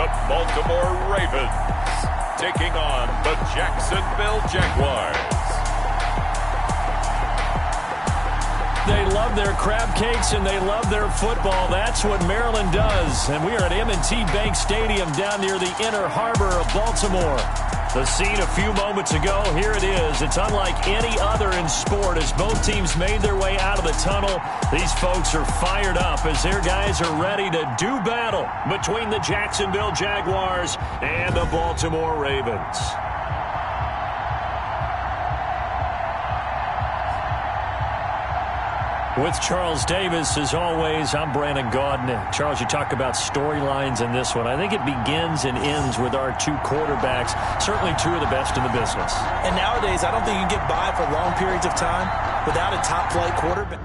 the Baltimore Ravens, taking on the Jacksonville Jaguars. They love their crab cakes and they love their football. That's what Maryland does. And we are at M&T Bank Stadium down near the Inner Harbor of Baltimore. The scene a few moments ago, here it is. It's unlike any other in sport as both teams made their way out of the tunnel. These folks are fired up as their guys are ready to do battle between the Jacksonville Jaguars and the Baltimore Ravens. With Charles Davis, as always, I'm Brandon Gaudin. Charles, you talk about storylines in this one. I think it begins and ends with our two quarterbacks, certainly two of the best in the business. And nowadays, I don't think you can get by for long periods of time without a top-flight quarterback.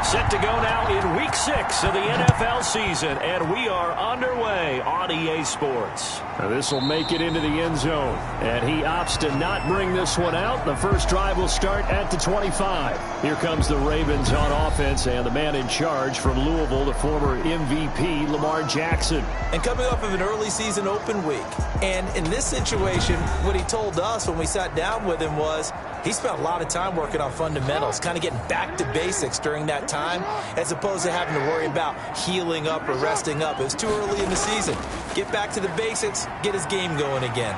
Set to go now in Week 6 of the NFL season, and we are underway on EA Sports. This will make it into the end zone, and he opts to not bring this one out. The first drive will start at the 25. Here comes the Ravens on offense, and the man in charge from Louisville, the former MVP, Lamar Jackson. And coming off of an early season open week, and in this situation, what he told us when we sat down with him was he spent a lot of time working on fundamentals, kind of getting back to basics during that time, as opposed to having to worry about healing up or resting up. It was too early in the season. Get back to the basics, get his game going again.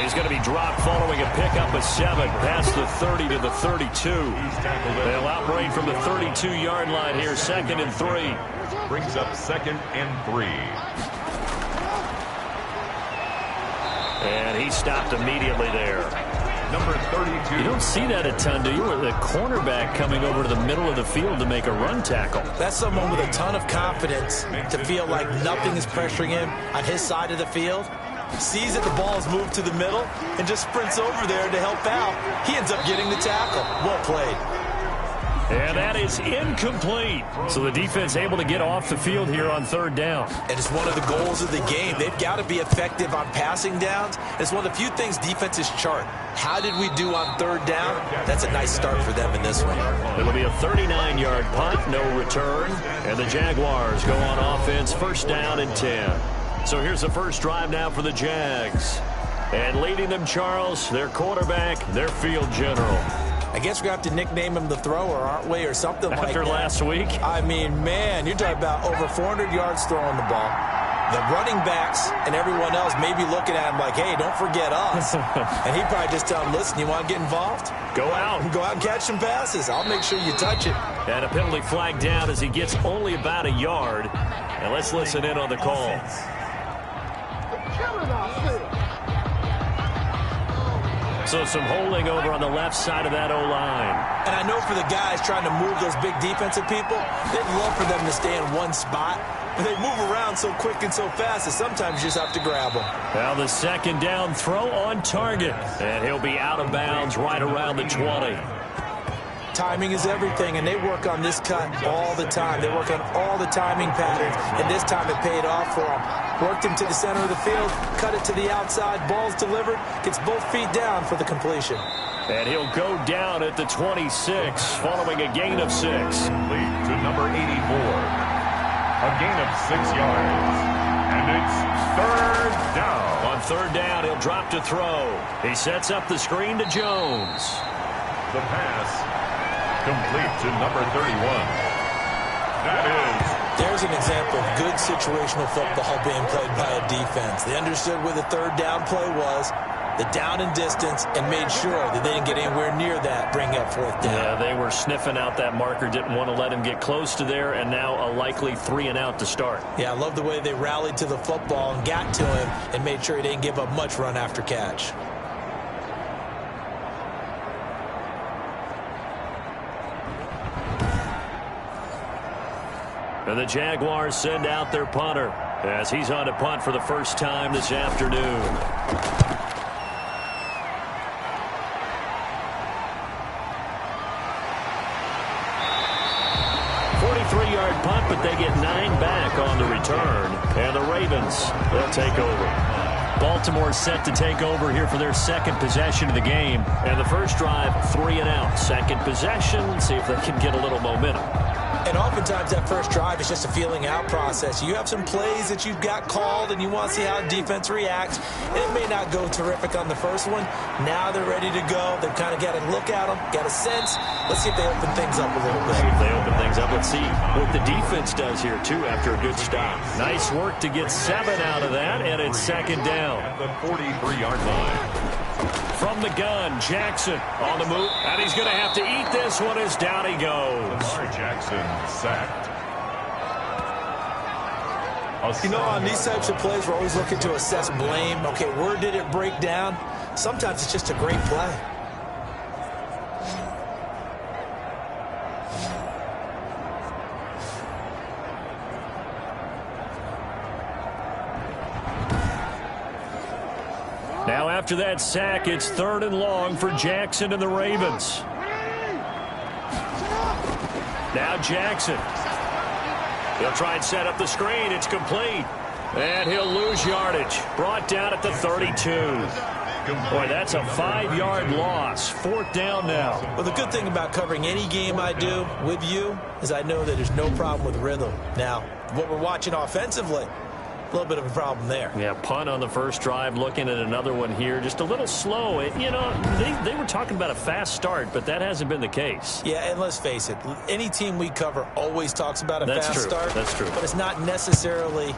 He's going to be dropped following a pickup of 7 past the 30 to the 32. They'll operate from the 32-yard line here, 2nd and 3. Brings up 2nd and 3. And he stopped immediately there. Number 32. You don't see that a ton, do you? With the cornerback coming over to the middle of the field to make a run tackle. That's someone with a ton of confidence to feel like nothing is pressuring him on his side of the field. Sees that the ball is moved to the middle and just sprints over there to help out. He ends up getting the tackle. Well played. And that is incomplete. So the defense able to get off the field here on 3rd down. And it's one of the goals of the game. They've got to be effective on passing downs. It's one of the few things defenses chart. How did we do on 3rd down? That's a nice start for them in this one. It'll be a 39-yard punt, no return. And the Jaguars go on offense, 1st down and 10. So here's the first drive now for the Jags. And leading them, Charles, their quarterback, their field general. I guess we're going to have to nickname him the thrower, aren't we, or something like that. After last week? I mean, man, you're talking about over 400 yards throwing the ball. The running backs and everyone else may be looking at him like, hey, don't forget us. And he'd probably just tell him, listen, you want to get involved? Go out. Go out and catch some passes. I'll make sure you touch it. And a penalty flag down as he gets only about a yard. And let's listen in on the call. So some holding over on the left side of that O-line. And I know for the guys trying to move those big defensive people, they'd love for them to stay in one spot. But they move around so quick and so fast that sometimes you just have to grab them. Now the 2nd down throw on target. And he'll be out of bounds right around the 20. Timing is everything, and they work on this cut all the time. They work on all the timing patterns, and this time it paid off for them. Worked him to the center of the field, cut it to the outside, ball's delivered, gets both feet down for the completion. And he'll go down at the 26, following a gain of 6. Lead to number 84. A gain of 6 yards. And it's 3rd down. On 3rd down, he'll drop to throw. He sets up the screen to Jones. The pass complete to number 31. That is. There's an example of good situational football being played by a defense. They understood where the 3rd down play was, the down and distance, and made sure that they didn't get anywhere near that, bringing up 4th down. Yeah, they were sniffing out that marker, didn't want to let him get close to there, and now a likely 3 and out to start. Yeah, I love the way they rallied to the football and got to him and made sure he didn't give up much run after catch. And the Jaguars send out their punter as he's on to punt for the first time this afternoon. 43-yard punt, but they get 9 back on the return. And the Ravens, they'll take over. Baltimore set to take over here for their 2nd possession of the game. And the first drive, 3 and out. 2nd possession, see if they can get a little momentum. And oftentimes that first drive is just a feeling out process. You have some plays that you've got called and you want to see how defense reacts. It may not go terrific on the first one. Now they're ready to go. They've kind of got to look at them, got a sense. Let's see if they open things up a little bit. See if they open things up. Let's see what the defense does here, too, after a good stop. Nice work to get 7 out of that, and it's second down. At the 43-yard line. From the gun, Jackson on the move, and he's going to have to eat this one as down he goes. Lamar Jackson sacked. You know, on these types of plays, we're always looking to assess blame. Okay, where did it break down? Sometimes it's just a great play. Now after that sack, it's 3rd and long for Jackson and the Ravens. Now Jackson. He'll try and set up the screen. It's complete. And he'll lose yardage. Brought down at the 32. Boy, that's a 5-yard loss. 4th down now. Well, the good thing about covering any game I do with you is I know that there's no problem with rhythm. Now, what we're watching offensively, a little bit of a problem there. Yeah, punt on the first drive, looking at another one here. Just a little slow. You know, they were talking about a fast start, but that hasn't been the case. Yeah, and let's face it, any team we cover always talks about a fast start. That's true. But it's not necessarily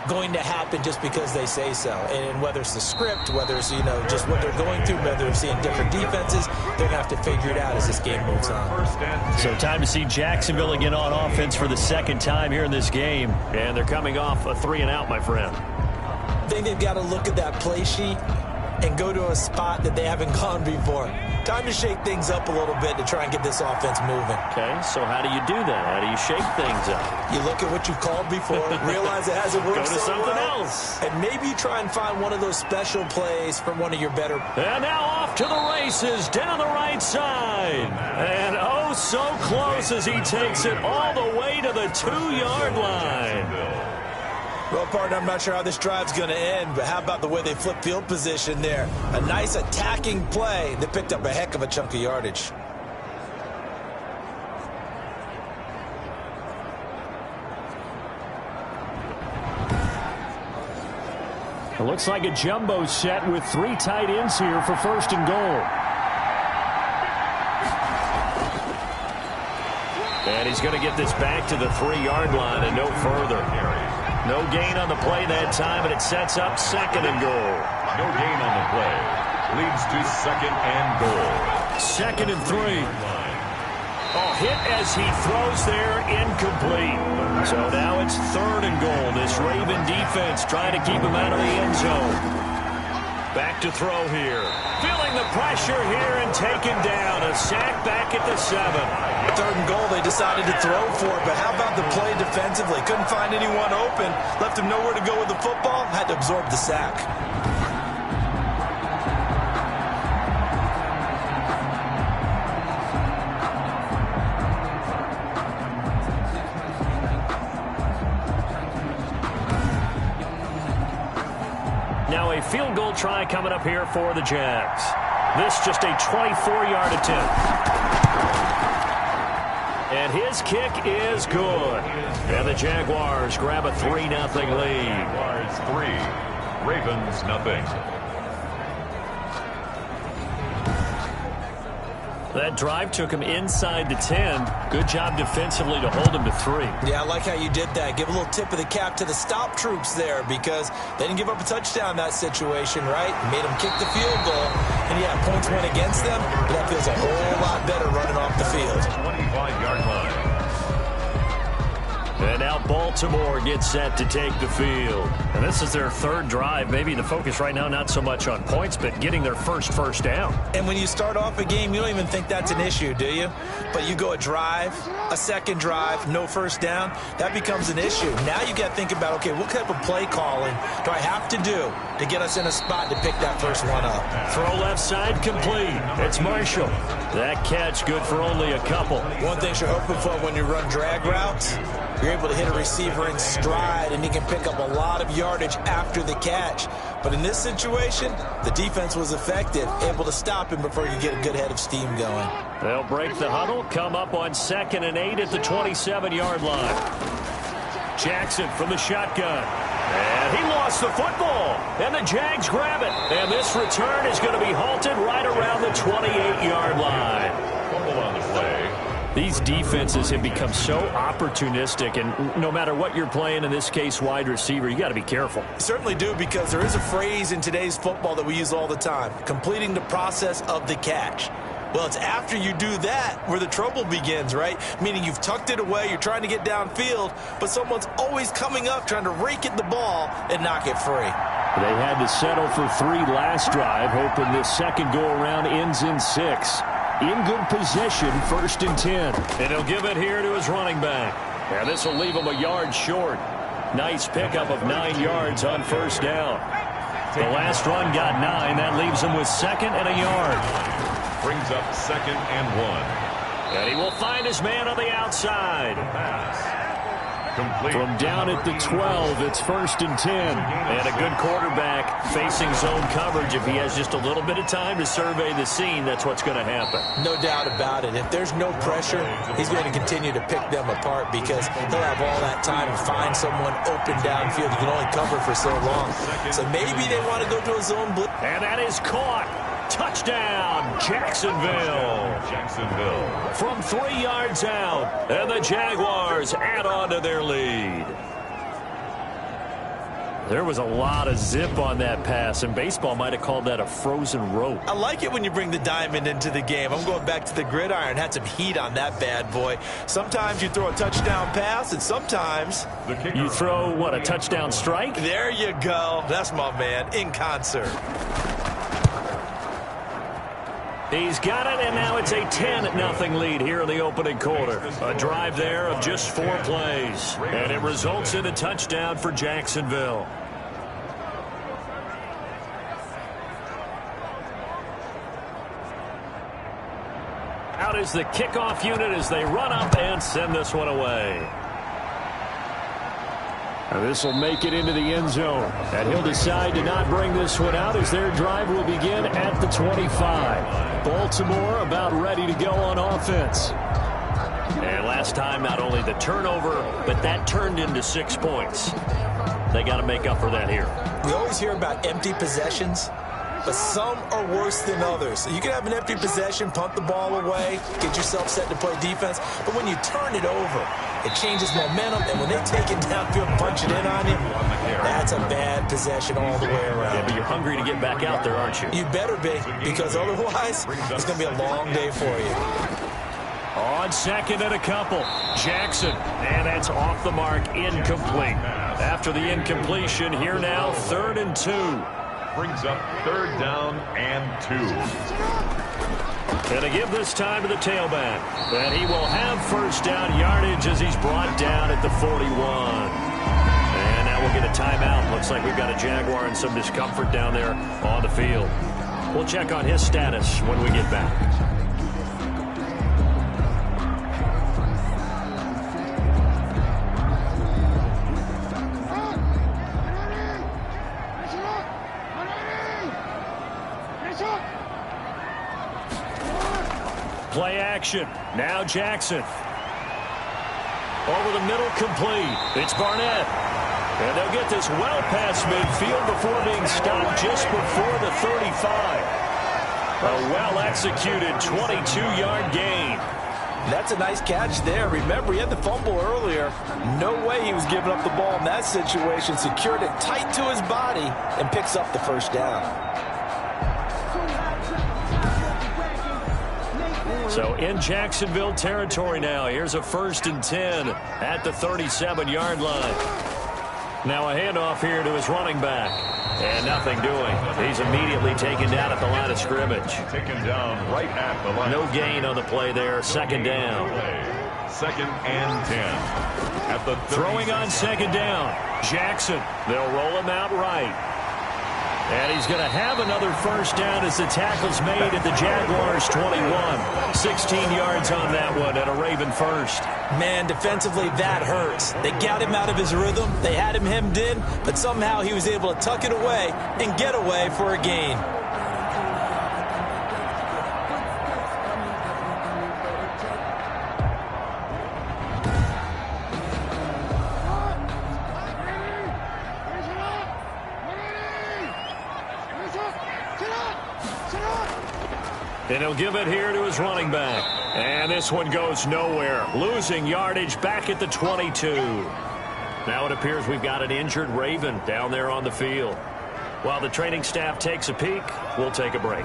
going to happen just because they say so. And whether it's the script, whether it's, you know, just what they're going through, whether they're seeing different defenses, they're going to have to figure it out as this game moves on. So time to see Jacksonville again on offense for the 2nd time here in this game. And they're coming off a 3-and-out, my friend. I think they've got to look at that play sheet and go to a spot that they haven't gone before. Time to shake things up a little bit to try and get this offense moving. Okay, so how do you do that? How do you shake things up? You look at what you've called before, realize it hasn't worked Go to so something well, else. and maybe you try and find one of those special plays from one of your better. And now off to the races, down the right side. And oh, so close as he takes it all the way to the 2-yard line. Well, partner, I'm not sure how this drive's going to end, but how about the way they flip field position there? A nice attacking play. They picked up a heck of a chunk of yardage. It looks like a jumbo set with 3 tight ends here for 1st and goal. And he's going to get this back to the 3-yard line and no further. No gain on the play that time, and it sets up 2nd and goal. No gain on the play. Leads to 2nd and goal. 2nd and 3. Oh, hit as he throws there, incomplete. So now it's 3rd and goal. This Raven defense trying to keep him out of the end zone. Back to throw here. Feeling the pressure here and taken down. A sack back at the 7. 3rd and goal, they decided to throw for it, but how about the play defensively? Couldn't find anyone open, left him nowhere to go with the football, had to absorb the sack. Now a field goal try coming up here for the Jags. This just a 24-yard attempt. And his kick is good. And the Jaguars grab a 3-0 lead. Jaguars 3, Ravens nothing. That drive took him inside the 10. Good job defensively to hold him to 3. Yeah, I like how you did that. Give a little tip of the cap to the stop troops there because they didn't give up a touchdown in that situation, right? Made them kick the field goal. And yeah, points went against them, but that feels a whole lot better running off the field. 25-yard line. And now Baltimore gets set to take the field. And this is their 3rd drive. Maybe the focus right now not so much on points, but getting their first down. And when you start off a game, you don't even think that's an issue, do you? But you go a drive, a 2nd drive, no first down, that becomes an issue. Now you got to think about, okay, what type of play calling do I have to do to get us in a spot to pick that first one up? Throw left side complete. It's Marshall. That catch good for only a couple. One thing you're hoping for when you run drag routes, You're able to hit a receiver in stride, and he can pick up a lot of yardage after the catch. But in this situation, the defense was effective, able to stop him before he could get a good head of steam going. They'll break the huddle, come up on 2nd and 8 at the 27-yard line. Jackson from the shotgun. And he lost the football. And the Jags grab it. And this return is going to be halted right around the 28-yard line. Fumble on the play. These defenses have become so opportunistic, and no matter what you're playing, in this case wide receiver, you got to be careful. You certainly do, because there is a phrase in today's football that we use all the time: completing the process of the catch. Well, it's after you do that where the trouble begins, right? Meaning you've tucked it away, you're trying to get downfield, but someone's always coming up trying to rake at the ball and knock it free. They had to settle for 3 last drive, hoping this second go-around ends in 6. In good position, 1st and 10. And he'll give it here to his running back. Now this will leave him a yard short. Nice pickup of 9 yards on 1st down. The last run got 9. That leaves him with 2nd and a yard. Brings up 2nd and 1. And he will find his man on the outside. Complete. From down at the 12, it's 1st and 10. And a good quarterback facing zone coverage. If he has just a little bit of time to survey the scene, that's what's going to happen. No doubt about it. If there's no pressure, he's going to continue to pick them apart, because he'll have all that time to find someone open downfield. You can only cover for so long. So maybe they want to go to a zone blitz. And that is caught. Touchdown, Jacksonville. Jacksonville. From 3 yards out, and the Jaguars add on to their lead. There was a lot of zip on that pass, and baseball might have called that a frozen rope. I like it when you bring the diamond into the game. I'm going back to the gridiron. Had some heat on that bad boy. Sometimes you throw a touchdown pass, and sometimes you throw, what, a touchdown strike? There you go. That's my man, in concert. He's got it, and now it's a 10-0 lead here in the opening quarter. A drive there of just 4 plays, and it results in a touchdown for Jacksonville. Out is the kickoff unit as they run up and send this one away. This will make it into the end zone, and he'll decide to not bring this one out as their drive will begin at the 25. Baltimore about ready to go on offense. And last time, not only the turnover, but that turned into 6 points. They got to make up for that here. We always hear about empty possessions, but some are worse than others. You can have an empty possession, punt the ball away, get yourself set to play defense, but when you turn it over, it changes momentum, and when they take it downfield and punch it in on you, that's a bad possession all the way around. Yeah, but you're hungry to get back out there, aren't you? You better be, because otherwise, it's going to be a long day for you. On 2nd and a couple, Jackson, and that's off the mark, incomplete. After the incompletion, here now, 3rd and 2. Brings up 3rd down and 2. And to give this time to the tailback. And he will have 1st down yardage as he's brought down at the 41. And now we'll get a timeout. Looks like we've got a Jaguar and some discomfort down there on the field. We'll check on his status when we get back. Play action. Now Jackson. Over the middle, complete. It's Barnett. And they'll get this well past midfield before being stopped just before the 35. A well-executed 22-yard gain. That's a nice catch there. Remember, he had the fumble earlier. No way he was giving up the ball in that situation. Secured it tight to his body and picks up the 1st down. So in Jacksonville territory now. Here's a 1st and 10 at the 37-yard line. Now a handoff here to his running back. And nothing doing. He's immediately taken down at the line of scrimmage. Taken down right at the line. No gain on the play there. 2nd down. 2nd and 10. At the throwing on 2nd down. Jackson. They'll roll him out right. And he's going to have another first down as the tackle's made at the Jaguars' 21. 16 yards on that one and a Raven first. Man, defensively, that hurts. They got him out of his rhythm. They had him hemmed in, but somehow he was able to tuck it away and get away for a gain. And he'll give it here to his running back. And this one goes nowhere. Losing yardage back at the 22. Now it appears we've got an injured Raven down there on the field. While the training staff takes a peek, we'll take a break.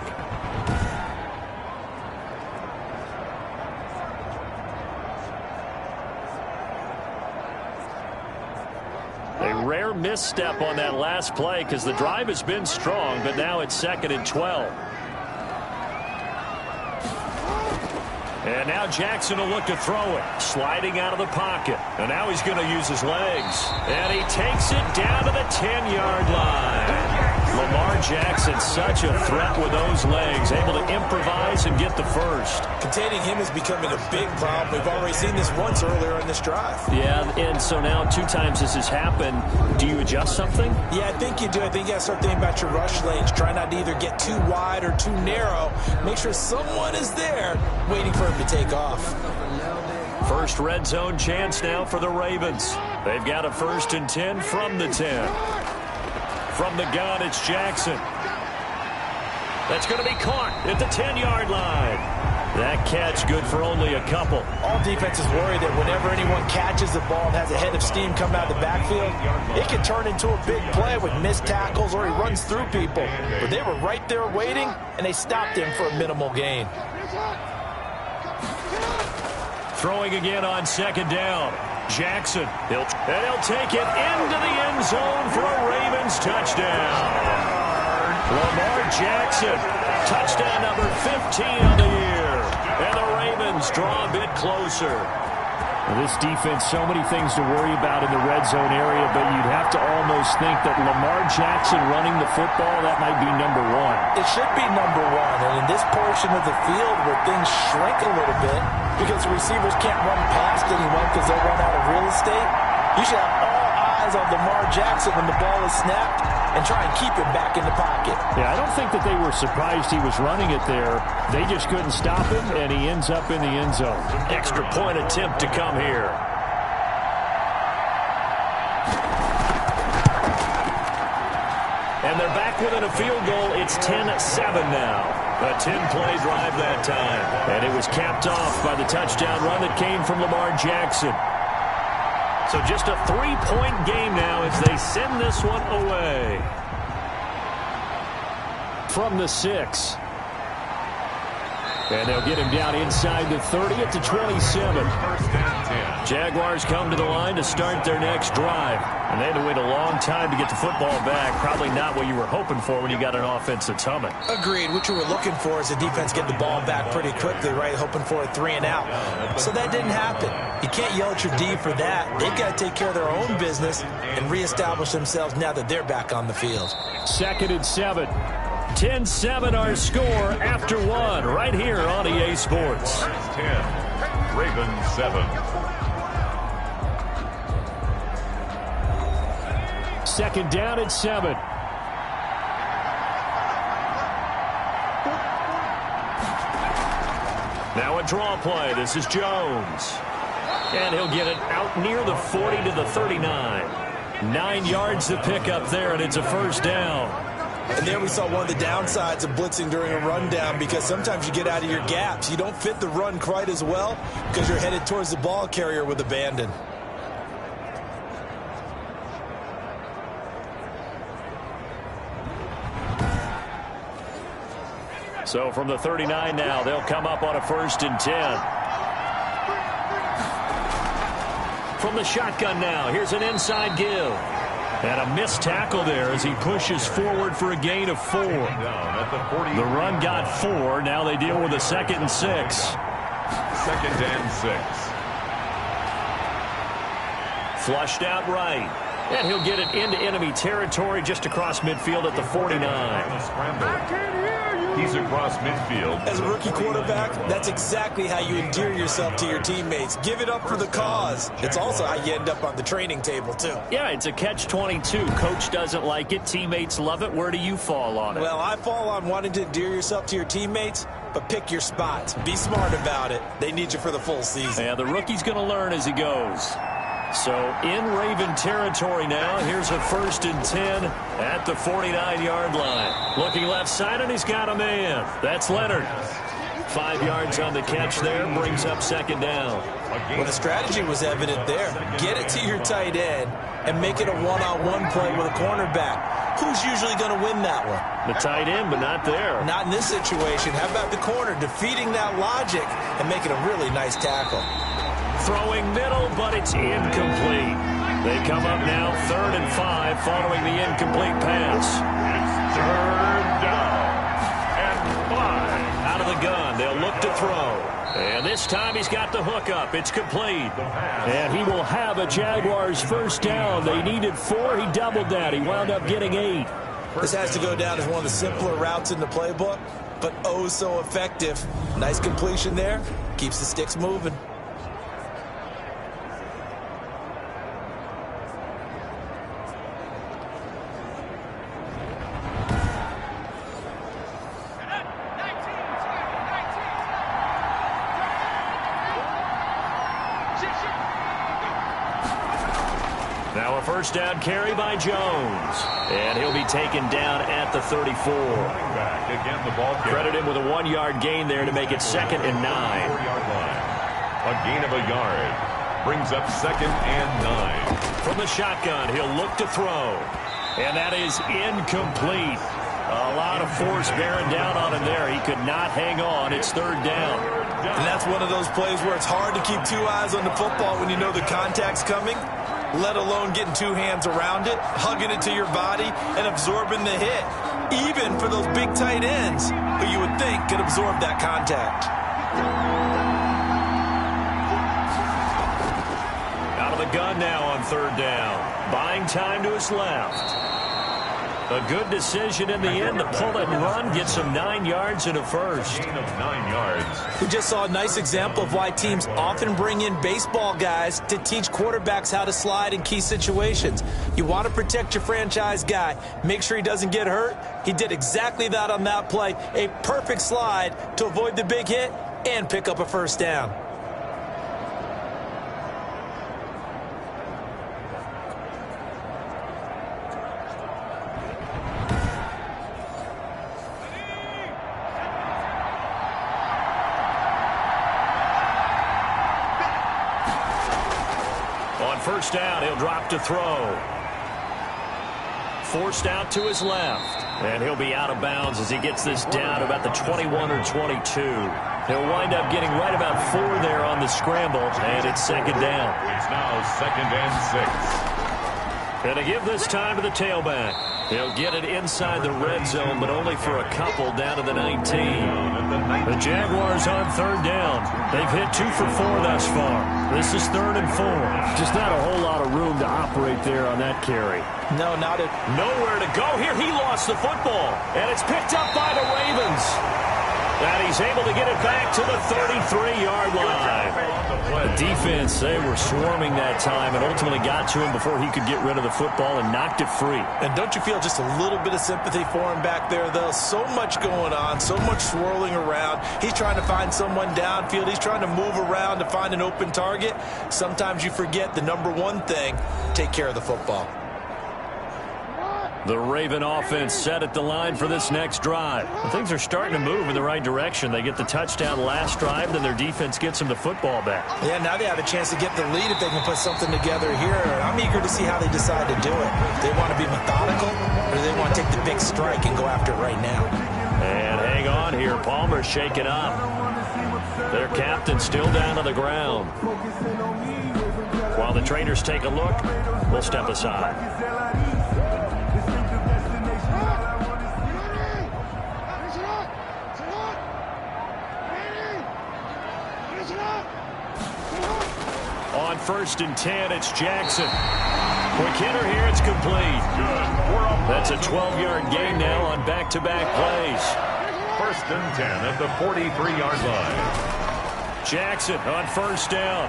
A rare misstep on that last play because the drive has been strong, but now it's 2nd and 12. And now Jackson will look to throw it. Sliding out of the pocket. And now he's going to use his legs. And he takes it down to the 10-yard line. Lamar Jackson, such a threat with those legs. Able to improvise and get the first. Containing him is becoming a big problem. We've already seen this once earlier in this drive. Yeah, and so now 2 times this has happened. Do you adjust something? Yeah, I think you do. I think you got to start thinking about your rush lanes. Try not to either get too wide or too narrow. Make sure someone is there waiting for him to take off. First red zone chance now for the Ravens. They've got a 1st and 10 from the 10. From the gun, it's Jackson. That's going to be caught at the 10-yard line. That catch good for only a couple. All defenses worry that whenever anyone catches the ball and has a head of steam coming out of the backfield, it can turn into a big play with missed tackles or he runs through people. But they were right there waiting, and they stopped him for a minimal gain. Throwing again on 2nd down. Jackson, he'll take it into the end zone for a Ravens touchdown. Lamar Jackson, touchdown number 15 on the year. And the Ravens draw a bit closer. Well, this defense, so many things to worry about in the red zone area, but you'd have to almost think that Lamar Jackson running the football, that might be number 1. It should be number 1, and in this portion of the field where things shrink a little bit because the receivers can't run past anyone because they'll run out of real estate, you should have all eyes on Lamar Jackson when the ball is snapped and try and keep him back in the pocket. Yeah, I don't think that they were surprised he was running it there. They just couldn't stop him, and he ends up in the end zone. Extra point attempt to come here. And they're back within a field goal. It's 10-7 now. A 10-play drive that time. And it was capped off by the touchdown run that came from Lamar Jackson. So just a 3-point game now as they send this one away. From the 6. And they'll get him down inside the 30 at the 27. Jaguars come to the line to start their next drive. And they had to wait a long time to get the football back. Probably not what you were hoping for when you got an offense that's humming. Agreed. What you were looking for is the defense get the ball back pretty quickly, right? Hoping for a 3 and out. So that didn't happen. You can't yell at your D for that. They've got to take care of their own business and reestablish themselves now that they're back on the field. 2nd and 7. 10-7 our score after 1 right here on EA Sports. 10, Ravens 7. 2nd down at 7. Now a draw play. This is Jones. And he'll get it out near the 40 to the 39. 9 yards to pick up there, and it's a 1st down. And there we saw one of the downsides of blitzing during a rundown because sometimes you get out of your gaps. You don't fit the run quite as well because you're headed towards the ball carrier with abandon. So from the 39 now, they'll come up on a 1st and 10. From the shotgun now, here's an inside give. And a missed tackle there as he pushes forward for a gain of 4. The run got 4. Now they deal with a 2nd and 6. 2nd and 6. Flushed out right. And he'll get it into enemy territory just across midfield at the 49. He's across midfield. As a rookie quarterback, that's exactly how you endear yourself to your teammates. Give it up for the cause. It's also how you end up on the training table, too. Yeah, it's a catch-22. Coach doesn't like it. Teammates love it. Where do you fall on it? Well, I fall on wanting to endear yourself to your teammates, but pick your spots. Be smart about it. They need you for the full season. Yeah, the rookie's going to learn as he goes. So in Raven territory now. Here's a 1st and 10 at the 49-yard line. Looking left side, and he's got a man. That's Leonard. 5 yards on the catch there, brings up 2nd down. Well, the strategy was evident there. Get it to your tight end and make it a one-on-one play with a cornerback. Who's usually going to win that one? The tight end, but not there. Not in this situation. How about the corner defeating that logic and making a really nice tackle? Throwing middle, but it's incomplete. They come up now 3rd and 5 following the incomplete pass. It's 3rd down and 5. Out of the gun, they'll look to throw. And this time he's got the hook up. It's complete. And he will have a Jaguars 1st down. They needed 4. He doubled that. He wound up getting 8. This has to go down as one of the simpler routes in the playbook, but oh so effective. Nice completion there. Keeps the sticks moving. Now a 1st down carry by Jones. And he'll be taken down at the 34. Again, the ball Credit him with a 1-yard gain there to make it 2nd and 9. 4-yard line. A gain of a yard. Brings up 2nd and 9. From the shotgun, he'll look to throw. And that is incomplete. A lot of force bearing down on him there. He could not hang on. It's 3rd down. And that's one of those plays where it's hard to keep 2 eyes on the football when you know the contact's coming, let alone getting 2 hands around it, hugging it to your body, and absorbing the hit. Even for those big tight ends who you would think could absorb that contact. Out of the gun now on 3rd down. Buying time to his left. A good decision in the end to pull it and run, get some 9 yards and a 1st. Gain of 9 yards. We just saw a nice example of why teams often bring in baseball guys to teach quarterbacks how to slide in key situations. You want to protect your franchise guy. Make sure he doesn't get hurt. He did exactly that on that play. A perfect slide to avoid the big hit and pick up a 1st down. On 1st down, he'll drop to throw. Forced out to his left. And he'll be out of bounds as he gets this down about the 21 or 22. He'll wind up getting right about 4 there on the scramble, and it's 2nd down. It's now 2nd and 6. And to give this time to the tailback. He'll get it inside the red zone, but only for a couple down to the 19. The Jaguars on 3rd down. They've hit 2 for 4 thus far. This is 3rd and 4. Just not a whole lot of room to operate there on that carry. No, not it. Nowhere to go here. He lost the football, and it's picked up by the Ravens. And he's able to get it back to the 33-yard line. The defense, they were swarming that time and ultimately got to him before he could get rid of the football and knocked it free. And don't you feel just a little bit of sympathy for him back there, though? So much going on, so much swirling around. He's trying to find someone downfield. He's trying to move around to find an open target. Sometimes you forget the number one thing, take care of the football. The Raven offense set at the line for this next drive. Things are starting to move in the right direction. They get the touchdown last drive, then their defense gets them the football back. Yeah, now they have a chance to get the lead if they can put something together here. I'm eager to see how they decide to do it. They want to be methodical, or do they want to take the big strike and go after it right now? And hang on here. Palmer's shaken up. Their captain still down on the ground. While the trainers take a look, we'll step aside. On 1st and 10, it's Jackson. Quick hitter here, it's complete. That's a 12-yard gain now on back-to-back plays. 1st and 10 at the 43-yard line. Jackson on 1st down.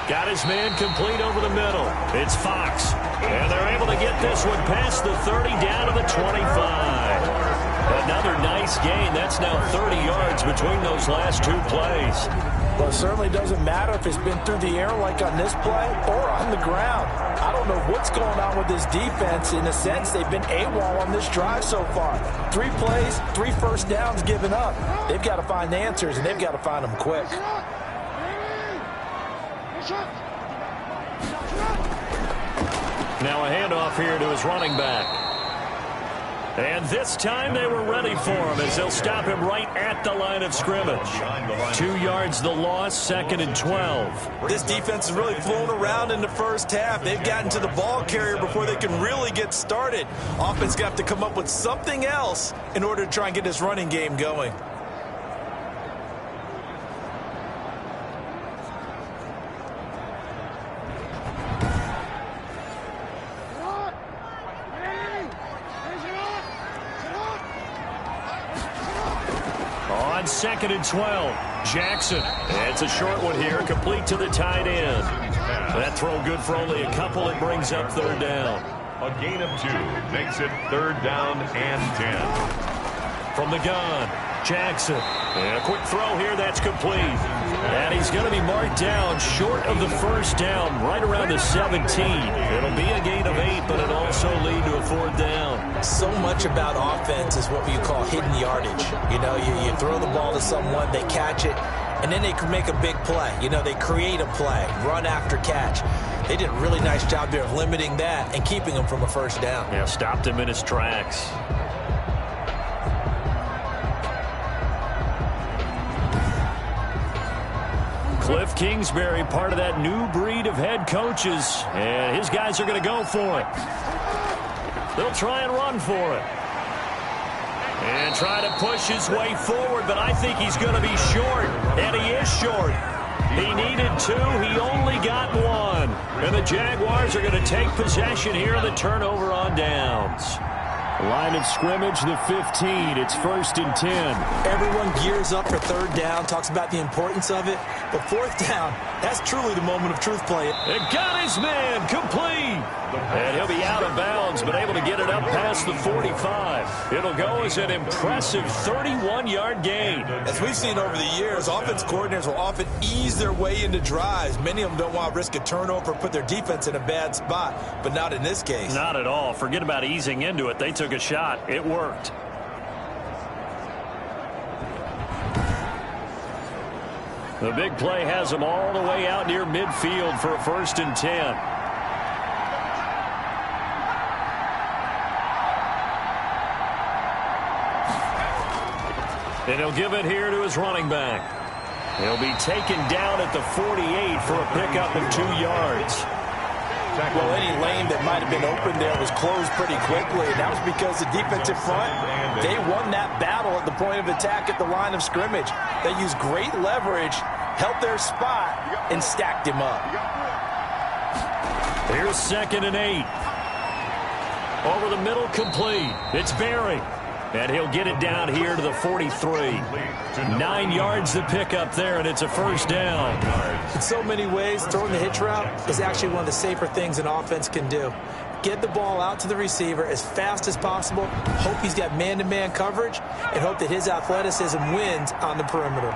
Got his man complete over the middle. It's Fox. And they're able to get this one past the 30 down to the 25. Another nice gain. That's now 30 yards between those last 2 plays. Well, it certainly doesn't matter if it's been through the air like on this play or on the ground. I don't know what's going on with this defense. In a sense, they've been AWOL on this drive so far. 3 plays, 3 first downs given up. They've got to find answers, and they've got to find them quick. Now a handoff here to his running back. And this time they were ready for him as they'll stop him right at the line of scrimmage. 2 yards the loss, 2nd and 12. This defense has really flown around in the first half. They've gotten to the ball carrier before they can really get started. Offense got to come up with something else in order to try and get this running game going. On 2nd and 12, Jackson. It's a short one here, complete to the tight end. That throw good for only a couple. It brings up 3rd down. A gain of 2 makes it 3rd down and 10. From the gun, Jackson. And a quick throw here, that's complete. And he's going to be marked down short of the 1st down, right around the 17. It'll be a gain of 8, but it'll also lead to a 4th down. So much about offense is what you call hidden yardage. You know, you throw the ball to someone, they catch it, and then they can make a big play. You know, they create a play, run after catch. They did a really nice job there of limiting that and keeping him from a 1st down. Yeah, stopped him in his tracks. Cliff Kingsbury, part of that new breed of head coaches. And his guys are going to go for it. They'll try and run for it. And try to push his way forward, but I think he's going to be short. And he is short. He needed 2. He only got 1. And the Jaguars are going to take possession here on the turnover on downs. Line of scrimmage, the 15. It's 1st and 10. Everyone gears up for 3rd down, talks about the importance of it. But 4th down, that's truly the moment of truth play. And got his man complete. And he'll be out of bounds, but able to get it up past the 45. It'll go as an impressive 31-yard gain. As we've seen over the years, offense coordinators will often ease their way into drives. Many of them don't want to risk a turnover or put their defense in a bad spot, but not in this case. Not at all. Forget about easing into it. They took a shot. It worked. The big play has them all the way out near midfield for a 1st and 10. And he'll give it here to his running back. He'll be taken down at the 48 for a pickup of 2 yards. Well, any lane that might have been open there was closed pretty quickly, and that was because the defensive front, they won that battle at the point of attack at the line of scrimmage. They used great leverage, held their spot, and stacked him up. Here's 2nd and 8. Over the middle, complete. It's Berry. And he'll get it down here to the 43. 9 yards to pick up there, and it's a 1st down. In so many ways, throwing the hitch route is actually one of the safer things an offense can do. Get the ball out to the receiver as fast as possible, hope he's got man-to-man coverage, and hope that his athleticism wins on the perimeter.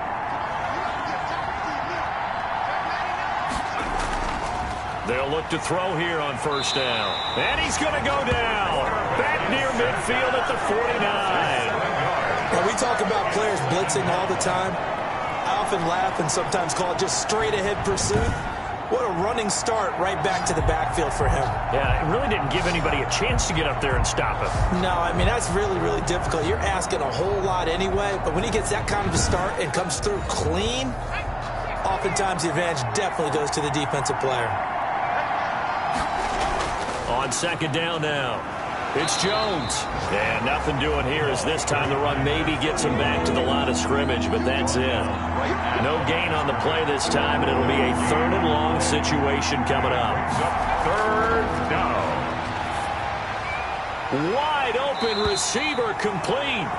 They'll look to throw here on 1st down. And he's going to go down. Back near midfield at the 49. When we talk about players blitzing all the time, I often laugh and sometimes call it just straight-ahead pursuit. What a running start right back to the backfield for him. Yeah, it really didn't give anybody a chance to get up there and stop him. No, I mean, that's really, really difficult. You're asking a whole lot anyway, but when he gets that kind of a start and comes through clean, oftentimes the advantage definitely goes to the defensive player. On 2nd down now. It's Jones. And nothing doing here as this time the run maybe gets him back to the line of scrimmage, but that's it. No gain on the play this time, and it'll be a 3rd and long situation coming up. 3rd down. Wide open receiver complete.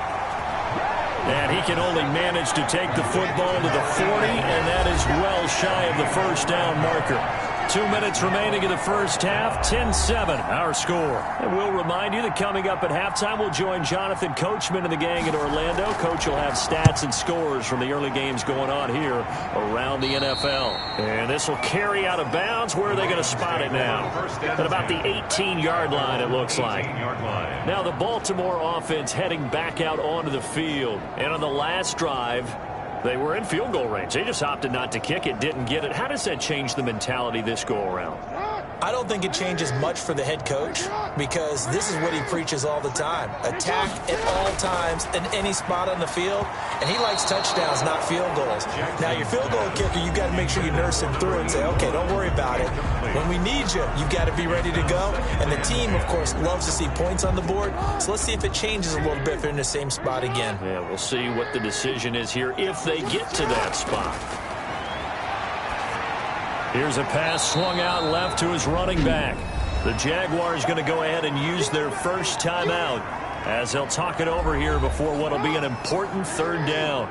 And he can only manage to take the football to the 40, and that is well shy of the first down marker. 2 minutes remaining in the first half, 10-7, our score. And we'll remind you that coming up at halftime, we'll join Jonathan Coachman and the gang in Orlando. Coach will have stats and scores from the early games going on here around the NFL. And this will carry out of bounds. Where are they going to spot it now? At about the 18-yard line, it looks like. Now the Baltimore offense heading back out onto the field. And on the last drive, they were in field goal range. They just opted not to kick it, didn't get it. How does that change the mentality this go-around? I don't think it changes much for the head coach because this is what he preaches all the time. Attack at all times in any spot on the field, and he likes touchdowns, not field goals. Now, your field goal kicker, you've got to make sure you nurse him through and say, okay, don't worry about it. When we need you, you've got to be ready to go. And the team, of course, loves to see points on the board. So let's see if it changes a little bit if they're in the same spot again. Yeah, we'll see what the decision is here if they get to that spot. Here's a pass swung out left to his running back. The Jaguars going to go ahead and use their first timeout as they'll talk it over here before what will be an important 3rd down.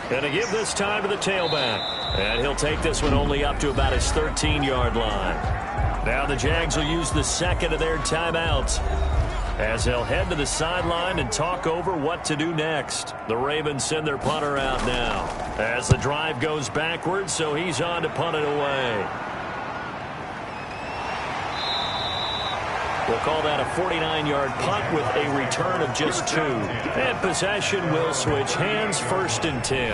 Going to give this time to the tailback. And he'll take this one only up to about his 13-yard line. Now the Jags will use the 2nd of their timeouts as they'll head to the sideline and talk over what to do next. The Ravens send their punter out now as the drive goes backwards, so he's on to punt it away. We'll call that a 49-yard punt with a return of just 2. And possession will switch hands, 1st and 10.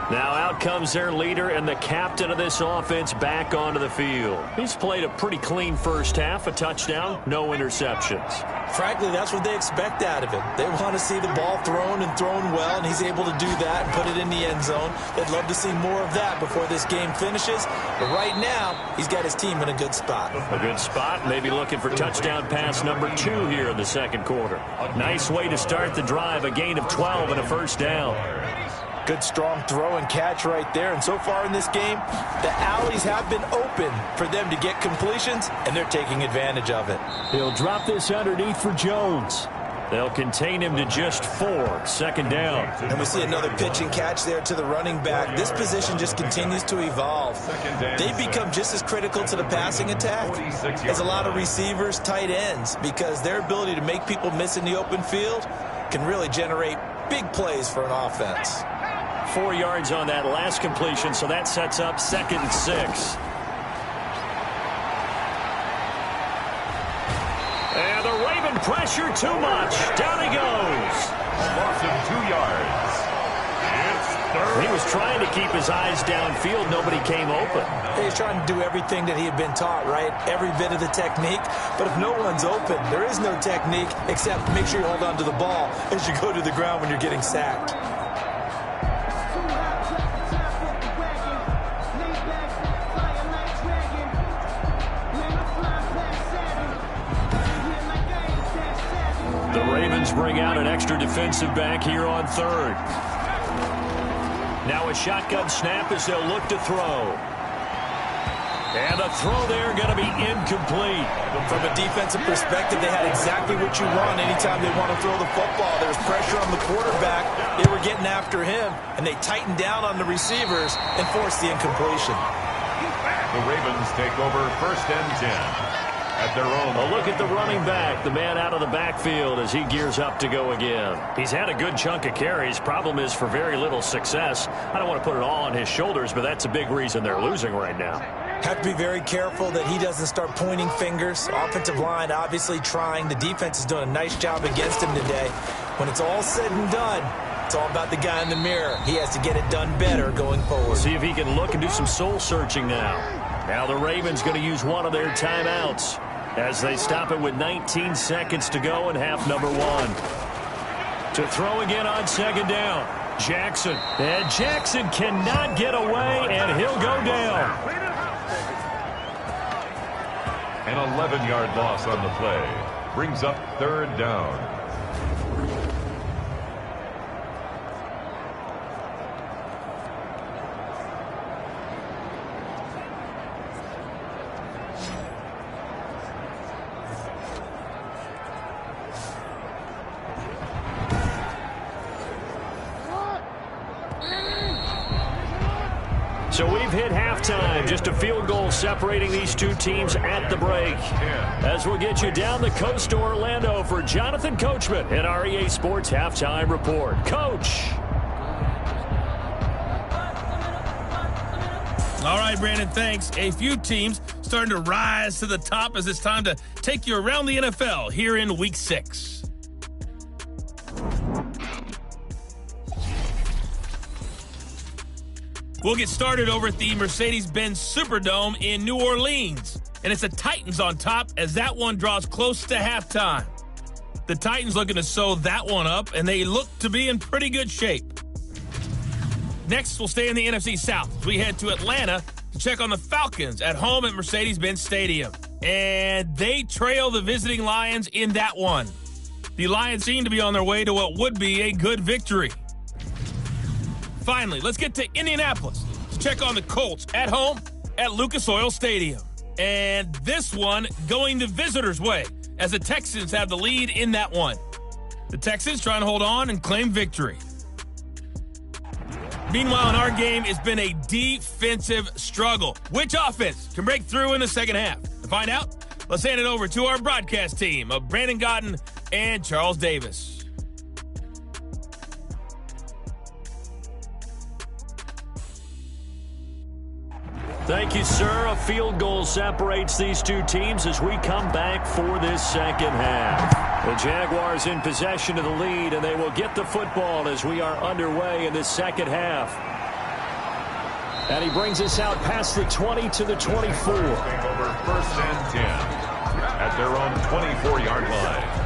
Now out comes their leader and the captain of this offense back onto the field. He's played a pretty clean first half, a touchdown, no interceptions. Frankly, that's what they expect out of him. They want to see the ball thrown and thrown well, and he's able to do that and put it in the end zone. They'd love to see more of that before this game finishes. But right now, he's got his team in a good spot. A good spot, maybe looking for touchdown pass number 2 here in the 2nd quarter. Nice way to start the drive, a gain of 12 and a first down. Good strong throw and catch right there. And so far in this game, the alleys have been open for them to get completions, and they're taking advantage of it. He'll drop this underneath for Jones. They'll contain him to just 4, 2nd down. And we see another pitch and catch there to the running back. This position just continues to evolve. They've become just as critical to the passing attack as a lot of receivers, tight ends, because their ability to make people miss in the open field can really generate big plays for an offense. 4 yards on that last completion, so that sets up 2nd and 6. And the Raven pressure too much. Down he goes. Loss of 2 yards. It's 3rd. He was trying to keep his eyes downfield. Nobody came open. He's trying to do everything that he had been taught, right? Every bit of the technique. But if no one's open, there is no technique except make sure you hold on to the ball as you go to the ground when you're getting sacked. Bring out an extra defensive back here on 3rd. Now a shotgun snap as they'll look to throw. And the throw there going to be incomplete. From a defensive perspective, they had exactly what you want anytime they want to throw the football. There's pressure on the quarterback. They were getting after him, and they tightened down on the receivers and forced the incompletion. The Ravens take over 1st and 10. At their own. A look at the running back, the man out of the backfield as he gears up to go again. He's had a good chunk of carries. Problem is for very little success. I don't want to put it all on his shoulders, but that's a big reason they're losing right now. Have to be very careful that he doesn't start pointing fingers. Offensive line obviously trying. The defense is doing a nice job against him today. When it's all said and done, it's all about the guy in the mirror. He has to get it done better going forward. See if he can look and do some soul searching now. Now the Ravens going to use one of their timeouts as they stop it with 19 seconds to go in half number 1. To throw again on 2nd down. Jackson. And Jackson cannot get away, and he'll go down. An 11-yard loss on the play. Brings up third down. So we've hit halftime, just a field goal separating these two teams at the break. As we'll get you down the coast to Orlando for Jonathan Coachman in our EA Sports Halftime Report. Coach. All right, Brandon, thanks. A few teams starting to rise to the top as it's time to take you around the NFL here in Week 6. We'll get started over at the Mercedes-Benz Superdome in New Orleans. And it's the Titans on top as that one draws close to halftime. The Titans looking to sew that one up, and they look to be in pretty good shape. Next, we'll stay in the NFC South as we head to Atlanta to check on the Falcons at home at Mercedes-Benz Stadium. And they trail the visiting Lions in that one. The Lions seem to be on their way to what would be a good victory. Finally, let's get to Indianapolis to check on the Colts at home at Lucas Oil Stadium. And this one going the visitors' way as the Texans have the lead in that one. The Texans trying to hold on and claim victory. Meanwhile, in our game, it's been a defensive struggle. Which offense can break through in the second half? To find out, let's hand it over to our broadcast team of Brandon Godden and Charles Davis. Thank you, sir. A field goal separates these two teams as we come back for this second half. The Jaguars in possession of the lead, and they will get the football as we are underway in this second half. And he brings us out past the 20 to the 24. Over first and 10 at their own 24-yard line.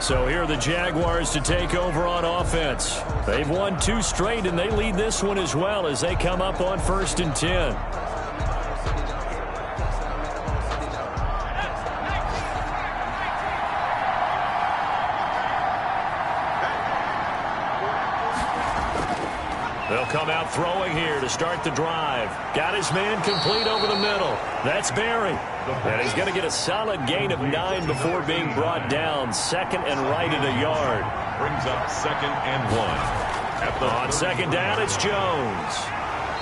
So here are the Jaguars to take over on offense. They've won 2 straight, and they lead this one as well as they come up on first and 10. They'll come out throwing here to start the drive. Got his man complete over the middle. That's Barry. And he's going to get a solid gain of 9 before being brought down. Second and right at a yard. Brings up second and 1. On second down, it's Jones.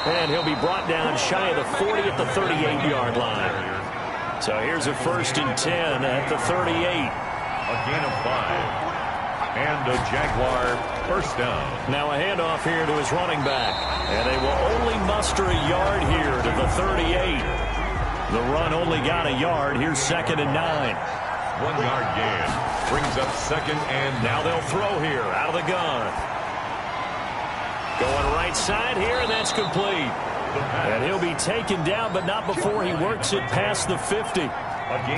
And he'll be brought down shy of the 40 at the 38-yard line. So here's a first and 10 at the 38. A gain of 5. And a Jaguar first down. Now a handoff here to his running back. And they will only muster a yard here to the 38. The run only got a yard. Here's second and 9. 1-yard gain. Brings up second and now they'll throw here out of the gun. Going right side here, and that's complete. And he'll be taken down, but not before he works it past the 50.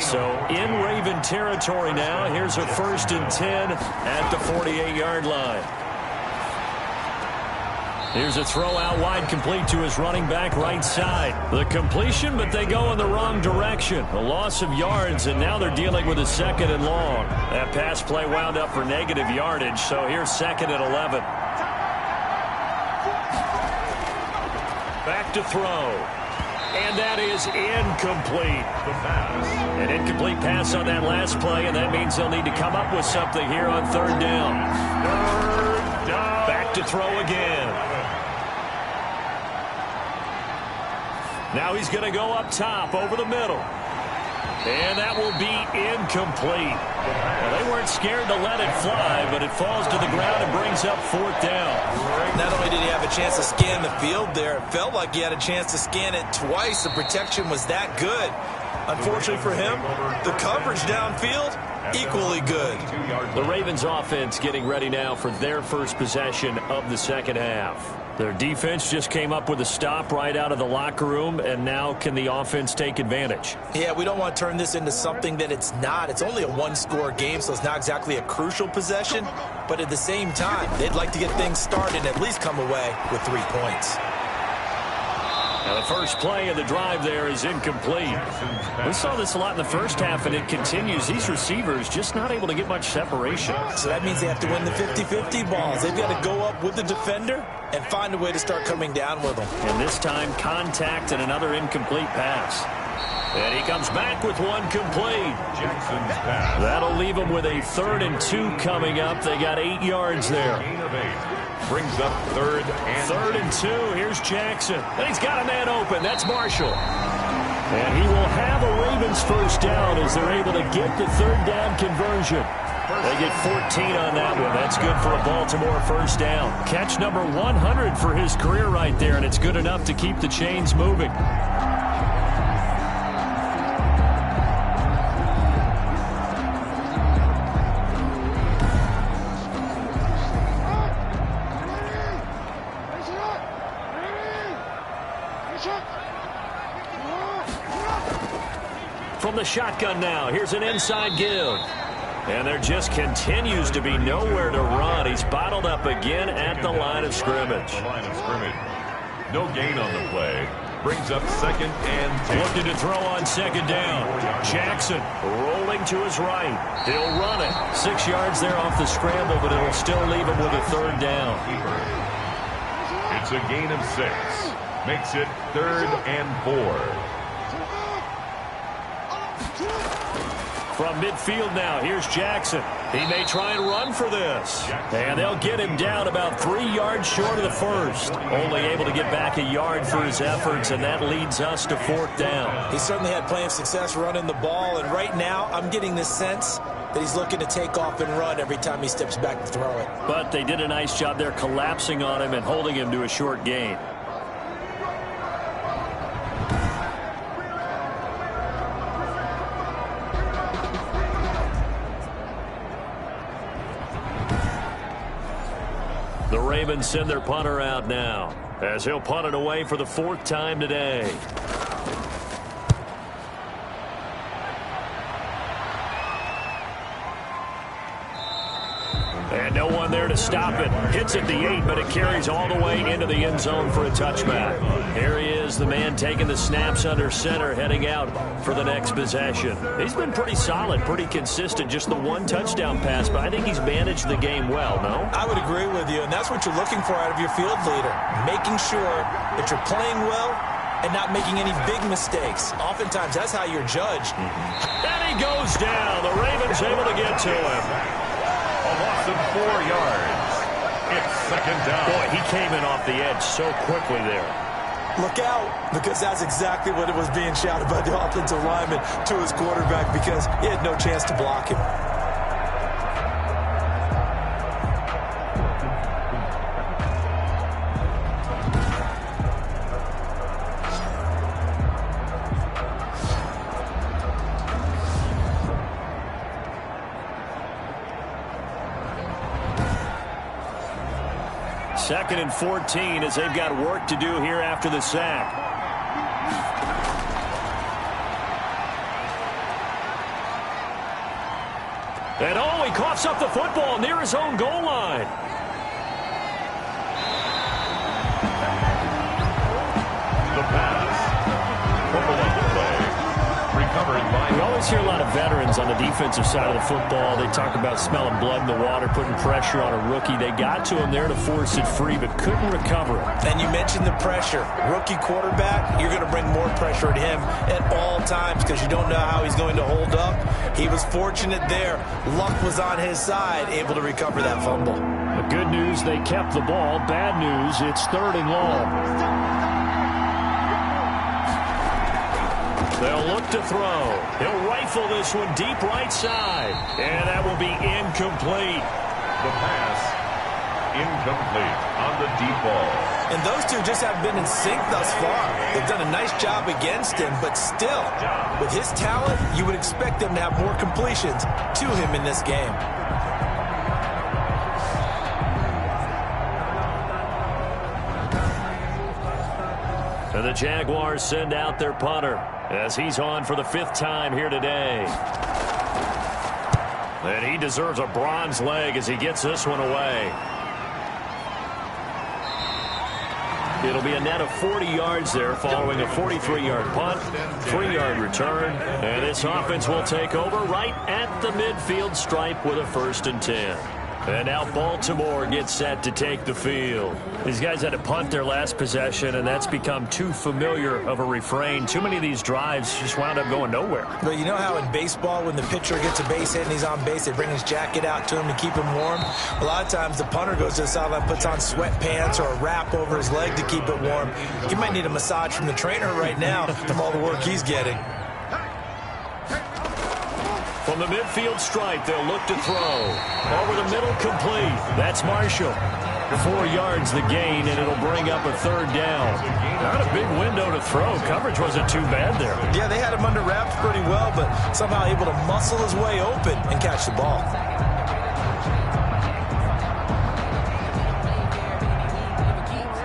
So in Raven territory now. Here's a first and 10 at the 48-yard line. Here's a throw out wide, complete to his running back right side. The completion, but they go in the wrong direction. A loss of yards, and now they're dealing with a second and long. That pass play wound up for negative yardage, so here's second and 11. Back to throw. And that is incomplete. An incomplete pass on that last play, and that means they'll need to come up with something here on third down. Back to throw again. Now he's going to go up top over the middle. And that will be incomplete. Well, they weren't scared to let it fly, but it falls to the ground and brings up fourth down. Not only did he have a chance to scan the field there, it felt like he had a chance to scan it twice. The protection was that good. Unfortunately for him, the coverage downfield, equally good. The Ravens offense getting ready now for their first possession of the second half. Their defense just came up with a stop right out of the locker room, and now can the offense take advantage? Yeah, we don't want to turn this into something that it's not. It's only a one-score game, so it's not exactly a crucial possession. But at the same time, they'd like to get things started and at least come away with 3 points. Now the first play of the drive there is incomplete. We saw this a lot in the first half, and it continues. These receivers just not able to get much separation. So that means they have to win the 50-50 balls. They've got to go up with the defender and find a way to start coming down with them. And this time, contact and another incomplete pass. And he comes back with one complete. Jackson's pass. That'll leave him with a 3rd and 2 coming up. They got 8 yards there. Gain of 8. Brings up 3rd and 2. Here's Jackson. And he's got a man open. That's Marshall. And he will have a Ravens first down as they're able to get the 3rd down conversion. They get 14 on that one. That's good for a Baltimore first down. Catch number 100 for his career right there, and it's good enough to keep the chains moving. From the shotgun now, here's an inside give. And there just continues to be nowhere to run. He's bottled up again at the line of scrimmage. No gain on the play. Brings up 2nd and 10. Looking to throw on 2nd down. Jackson rolling to his right. He'll run it. 6 yards there off the scramble, but it'll still leave him with a 3rd down. It's a gain of 6. Makes it 3rd and 4. From midfield now, here's Jackson. He may try and run for this. And they'll get him down about 3 yards short of the first. Only able to get back a yard for his efforts, and that leads us to 4th down. He certainly had plenty of success running the ball, and right now I'm getting this sense that he's looking to take off and run every time he steps back to throw it. But they did a nice job there collapsing on him and holding him to a short gain. The Ravens send their punter out now as he'll punt it away for the 4th time today. And no one there to stop it. Hits at the 8, but it carries all the way into the end zone for a touchback. Here he is, the man taking the snaps under center, heading out for the next possession. He's been pretty solid, pretty consistent, just the 1 touchdown pass, but I think he's managed the game well, no? I would agree with you, and that's what you're looking for out of your field leader, making sure that you're playing well and not making any big mistakes. Oftentimes, that's how you're judged. And he goes down. The Ravens able to get to him. A loss of 4 yards. It's 2nd down. Boy, he came in off the edge so quickly there. Look out, because that's exactly what it was being shouted by the offensive lineman to his quarterback, because he had no chance to block him. Second and 14 as they've got work to do here after the sack. And oh, he coughs up the football near his own goal line. The pass. Fumble on the play. Recovered by... We always hear a lot of veterans on the defensive side of the football. They talk about smelling blood in the water, putting pressure on a rookie. They got to him there to force it free, but couldn't recover it. And you mentioned the pressure. Rookie quarterback, you're going to bring more pressure at him at all times because you don't know how he's going to hold up. He was fortunate there. Luck was on his side, able to recover that fumble. The good news, they kept the ball. Bad news, it's 3rd and long. They'll look to throw. He'll rifle this one deep right side. And that will be incomplete. The pass, incomplete on the deep ball. And those two just haven't been in sync thus far. They've done a nice job against him, but still, with his talent, you would expect them to have more completions to him in this game. And the Jaguars send out their punter as he's on for the 5th time here today. And he deserves a bronze leg as he gets this one away. It'll be a net of 40 yards there following a 43-yard punt, 3-yard return, and this offense will take over right at the midfield stripe with a 1st and 10. And now Baltimore gets set to take the field. These guys had to punt their last possession, and that's become too familiar of a refrain. Too many of these drives just wound up going nowhere. But you know how in baseball, when the pitcher gets a base hit and he's on base, they bring his jacket out to him to keep him warm? A lot of times the punter goes to the sideline, puts on sweatpants or a wrap over his leg to keep it warm. He might need a massage from the trainer right now from all the work he's getting. From the midfield stripe, they'll look to throw. Over the middle, complete. That's Marshall. 4 yards the gain, and it'll bring up a 3rd down. Not a big window to throw. Coverage wasn't too bad there. Yeah, they had him under wraps pretty well, but somehow able to muscle his way open and catch the ball.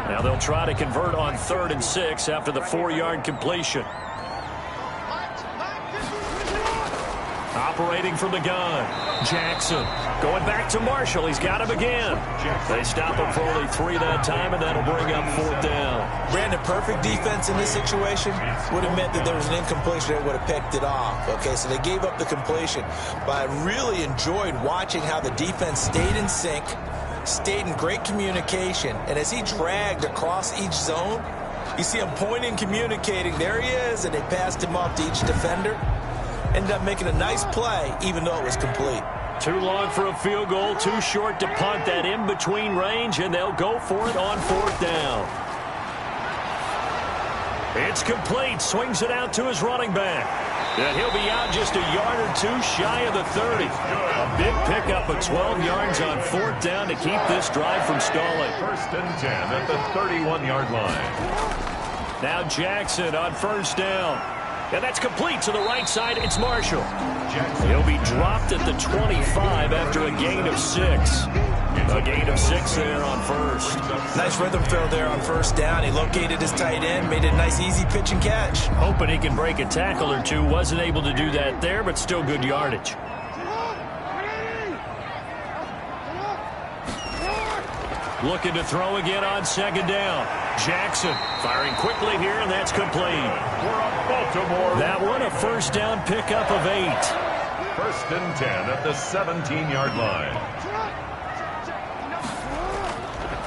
Now they'll try to convert on 3rd and 6 after the 4-yard completion. Operating from the gun, Jackson going back to Marshall. He's got him again. They stop him for only 3 that time, and that'll bring up 4th down. Brandon, perfect defense in this situation would have meant that there was an incompletion that would have picked it off. Okay, so they gave up the completion, but I really enjoyed watching how the defense stayed in sync, stayed in great communication, and as he dragged across each zone, you see him pointing, communicating. There he is, and they passed him off to each defender. Ended up making a nice play, even though it was complete. Too long for a field goal, too short to punt that in-between range, and they'll go for it on 4th down. It's complete. Swings it out to his running back. And he'll be out just a yard or 2 shy of the 30. A big pickup of 12 yards on 4th down to keep this drive from stalling. 1st and 10 at the 31-yard line. Now Jackson on 1st down. And that's complete to the right side. It's Marshall. He'll be dropped at the 25 after a gain of 6. A gain of 6 there on 1st. Nice rhythm throw there on 1st down. He located his tight end, made it a nice easy pitch and catch. Hoping he can break a tackle or 2. Wasn't able to do that there, but still good yardage. Looking to throw again on 2nd down. Jackson firing quickly here, and that's complete. Baltimore. That one a 1st down pickup of 8. 1st and 10 at the 17-yard line.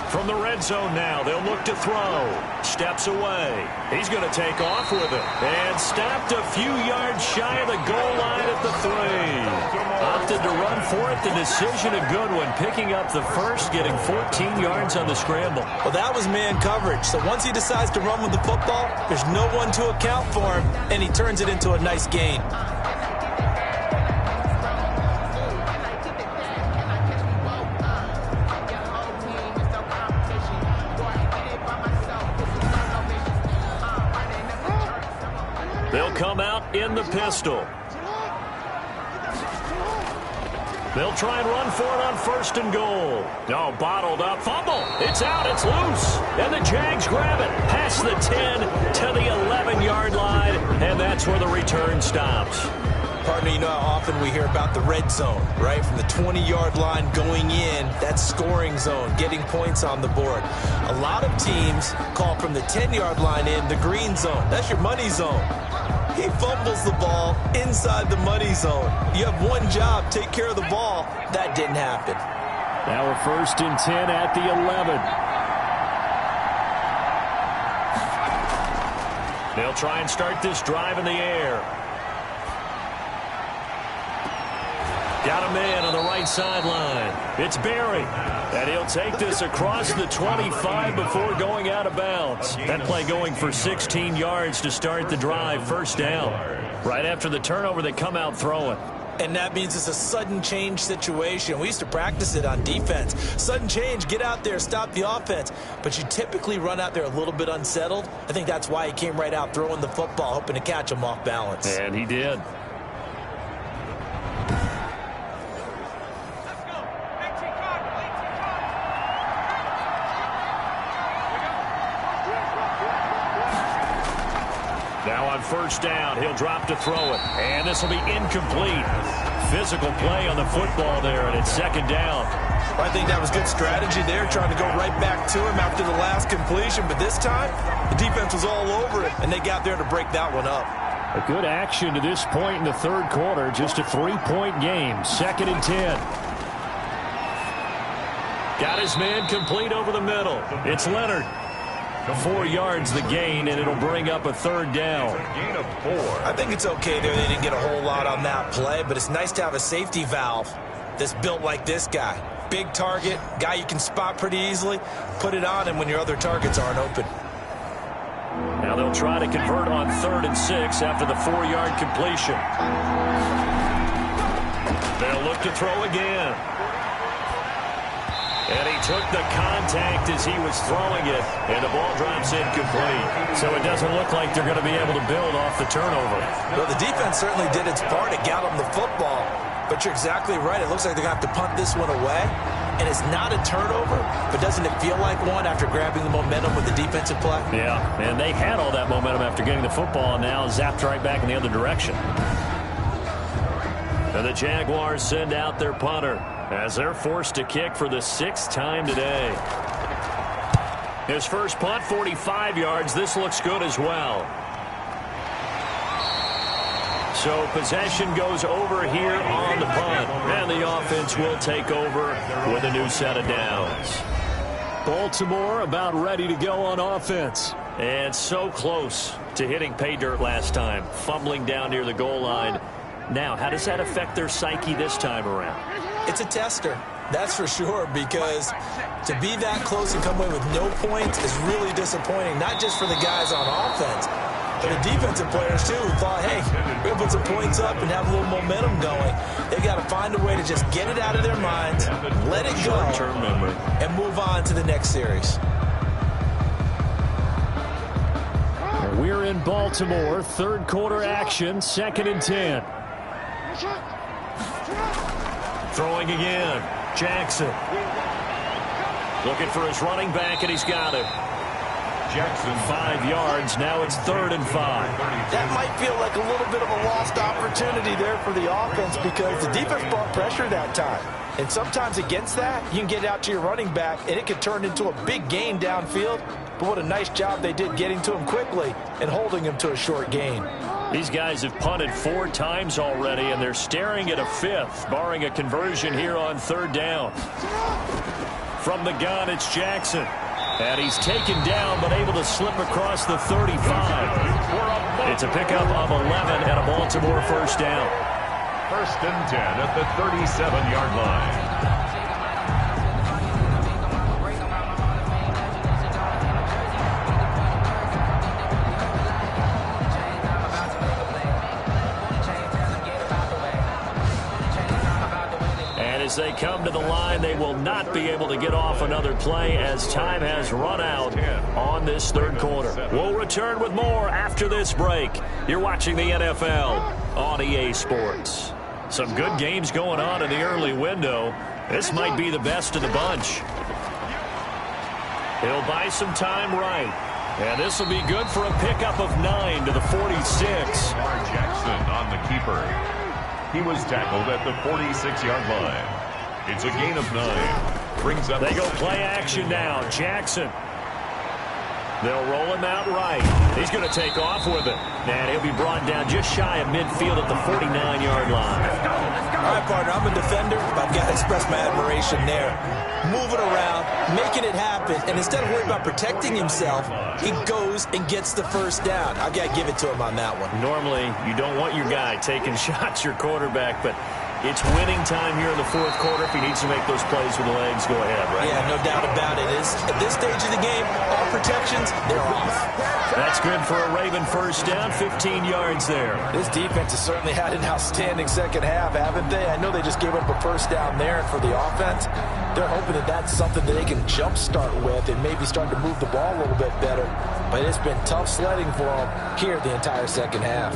From the red zone now, they'll look to throw. Steps away. He's going to take off with it. And stopped a few yards shy of the goal line at the 3. Opted to run for it. The decision a good one. Picking up the 1st, getting 14 yards on the scramble. Well, that was man coverage. So once he decides to run with the football, there's no one to account for him, and he turns it into a nice gain. They'll come out in the pistol. They'll try and run for it on 1st and goal. No, bottled up. Fumble. It's out. It's loose. And the Jags grab it. Past the 10 to the 11-yard line. And that's where the return stops. Partner, you know how often we hear about the red zone, right? From the 20-yard line going in, that's scoring zone, getting points on the board. A lot of teams call from the 10-yard line in the green zone. That's your money zone. He fumbles the ball inside the money zone. You have one job, take care of the ball. That didn't happen. Now we're 1st and 10 at the 11. They'll try and start this drive in the air. Got a man on the right sideline. It's Barry. And he'll take this across the 25 before going out of bounds. That play going for 16 yards to start the drive. 1st down. Right after the turnover, they come out throwing. And that means it's a sudden change situation. We used to practice it on defense. Sudden change, get out there, stop the offense. But you typically run out there a little bit unsettled. I think that's why he came right out throwing the football, hoping to catch him off balance. And he did. Now on 1st down, he'll drop to throw it. And this will be incomplete. physical play on the football there, and it's second down. I think that was good strategy there, trying to go right back to him after the last completion. But this time, the defense was all over it, and they got there to break that one up. A good action to this point in the third quarter. Just a 3-point game. Second and 10. Got his man complete over the middle. It's Leonard. 4 yards the gain, and it'll bring up a third down. Gain of 4. I think it's okay there. They didn't get a whole lot on that play, but it's nice to have a safety valve that's built like this guy. Big target, guy you can spot pretty easily. Put it on him when your other targets aren't open. Now they'll try to convert on 3rd and 6 after the 4-yard completion. They'll look to throw again. And he took the contact as he was throwing it, and the ball drops incomplete. So it doesn't look like they're going to be able to build off the turnover. Well, the defense certainly did its part. It got them the football. But you're exactly right. It looks like they're going to have to punt this one away. And it's not a turnover, but doesn't it feel like one after grabbing the momentum with the defensive play? Yeah, and they had all that momentum after getting the football, and now zapped right back in the other direction. And the Jaguars send out their punter as they're forced to kick for the 6th time today. His first punt, 45 yards. This looks good as well. So possession goes over here on the punt, and the offense will take over with a new set of downs. Baltimore about ready to go on offense. And so close to hitting pay dirt last time, fumbling down near the goal line. Now, how does that affect their psyche this time around? It's a tester, that's for sure, because to be that close and come away with no points is really disappointing, not just for the guys on offense, but the defensive players, too, who thought, hey, we're going to put some points up and have a little momentum going. They've got to find a way to just get it out of their minds, let it go, and move on to the next series. We're in Baltimore, third quarter action, 2nd and 10. Throwing again, Jackson. Looking for his running back, and he's got it. Jackson, 5 yards. Now it's 3rd and 5. That might feel like a little bit of a lost opportunity there for the offense because the defense brought pressure that time. And sometimes against that, you can get out to your running back, and it could turn into a big gain downfield. But what a nice job they did getting to him quickly and holding him to a short gain. These guys have punted 4 times already, and they're staring at a 5th, barring a conversion here on 3rd down. From the gun, it's Jackson. And he's taken down, but able to slip across the 35. It's a pickup of 11 and a Baltimore first down. 1st and 10 at the 37-yard line. As they come to the line, they will not be able to get off another play as time has run out on this third quarter. We'll return with more after this break. You're watching the NFL on EA Sports. Some good games going on in the early window. This might be the best of the bunch. He'll buy some time right. And this will be good for a pickup of 9 to the 46. Jackson on the keeper. He was tackled at the 46-yard line. It's a gain of 9. Brings up. They go play action now. Jackson. They'll roll him out right. He's going to take off with it. And he'll be brought down just shy of midfield at the 49-yard line. All right, partner, I'm a defender, but I've got to express my admiration there. Moving around, making it happen, and instead of worrying about protecting himself, he goes and gets the first down. I've got to give it to him on that one. Normally, you don't want your guy taking shots, your quarterback, but it's winning time here in the fourth quarter. If he needs to make those plays with the legs, go ahead, right? Yeah, no doubt about it. At this stage of the game, all protections, they're off. That's good for a Raven first down, 15 yards there. This defense has certainly had an outstanding second half, haven't they? I know they just gave up a first down there, and for the offense, they're hoping that that's something that they can jumpstart with and maybe start to move the ball a little bit better. But it's been tough sledding for them here the entire second half.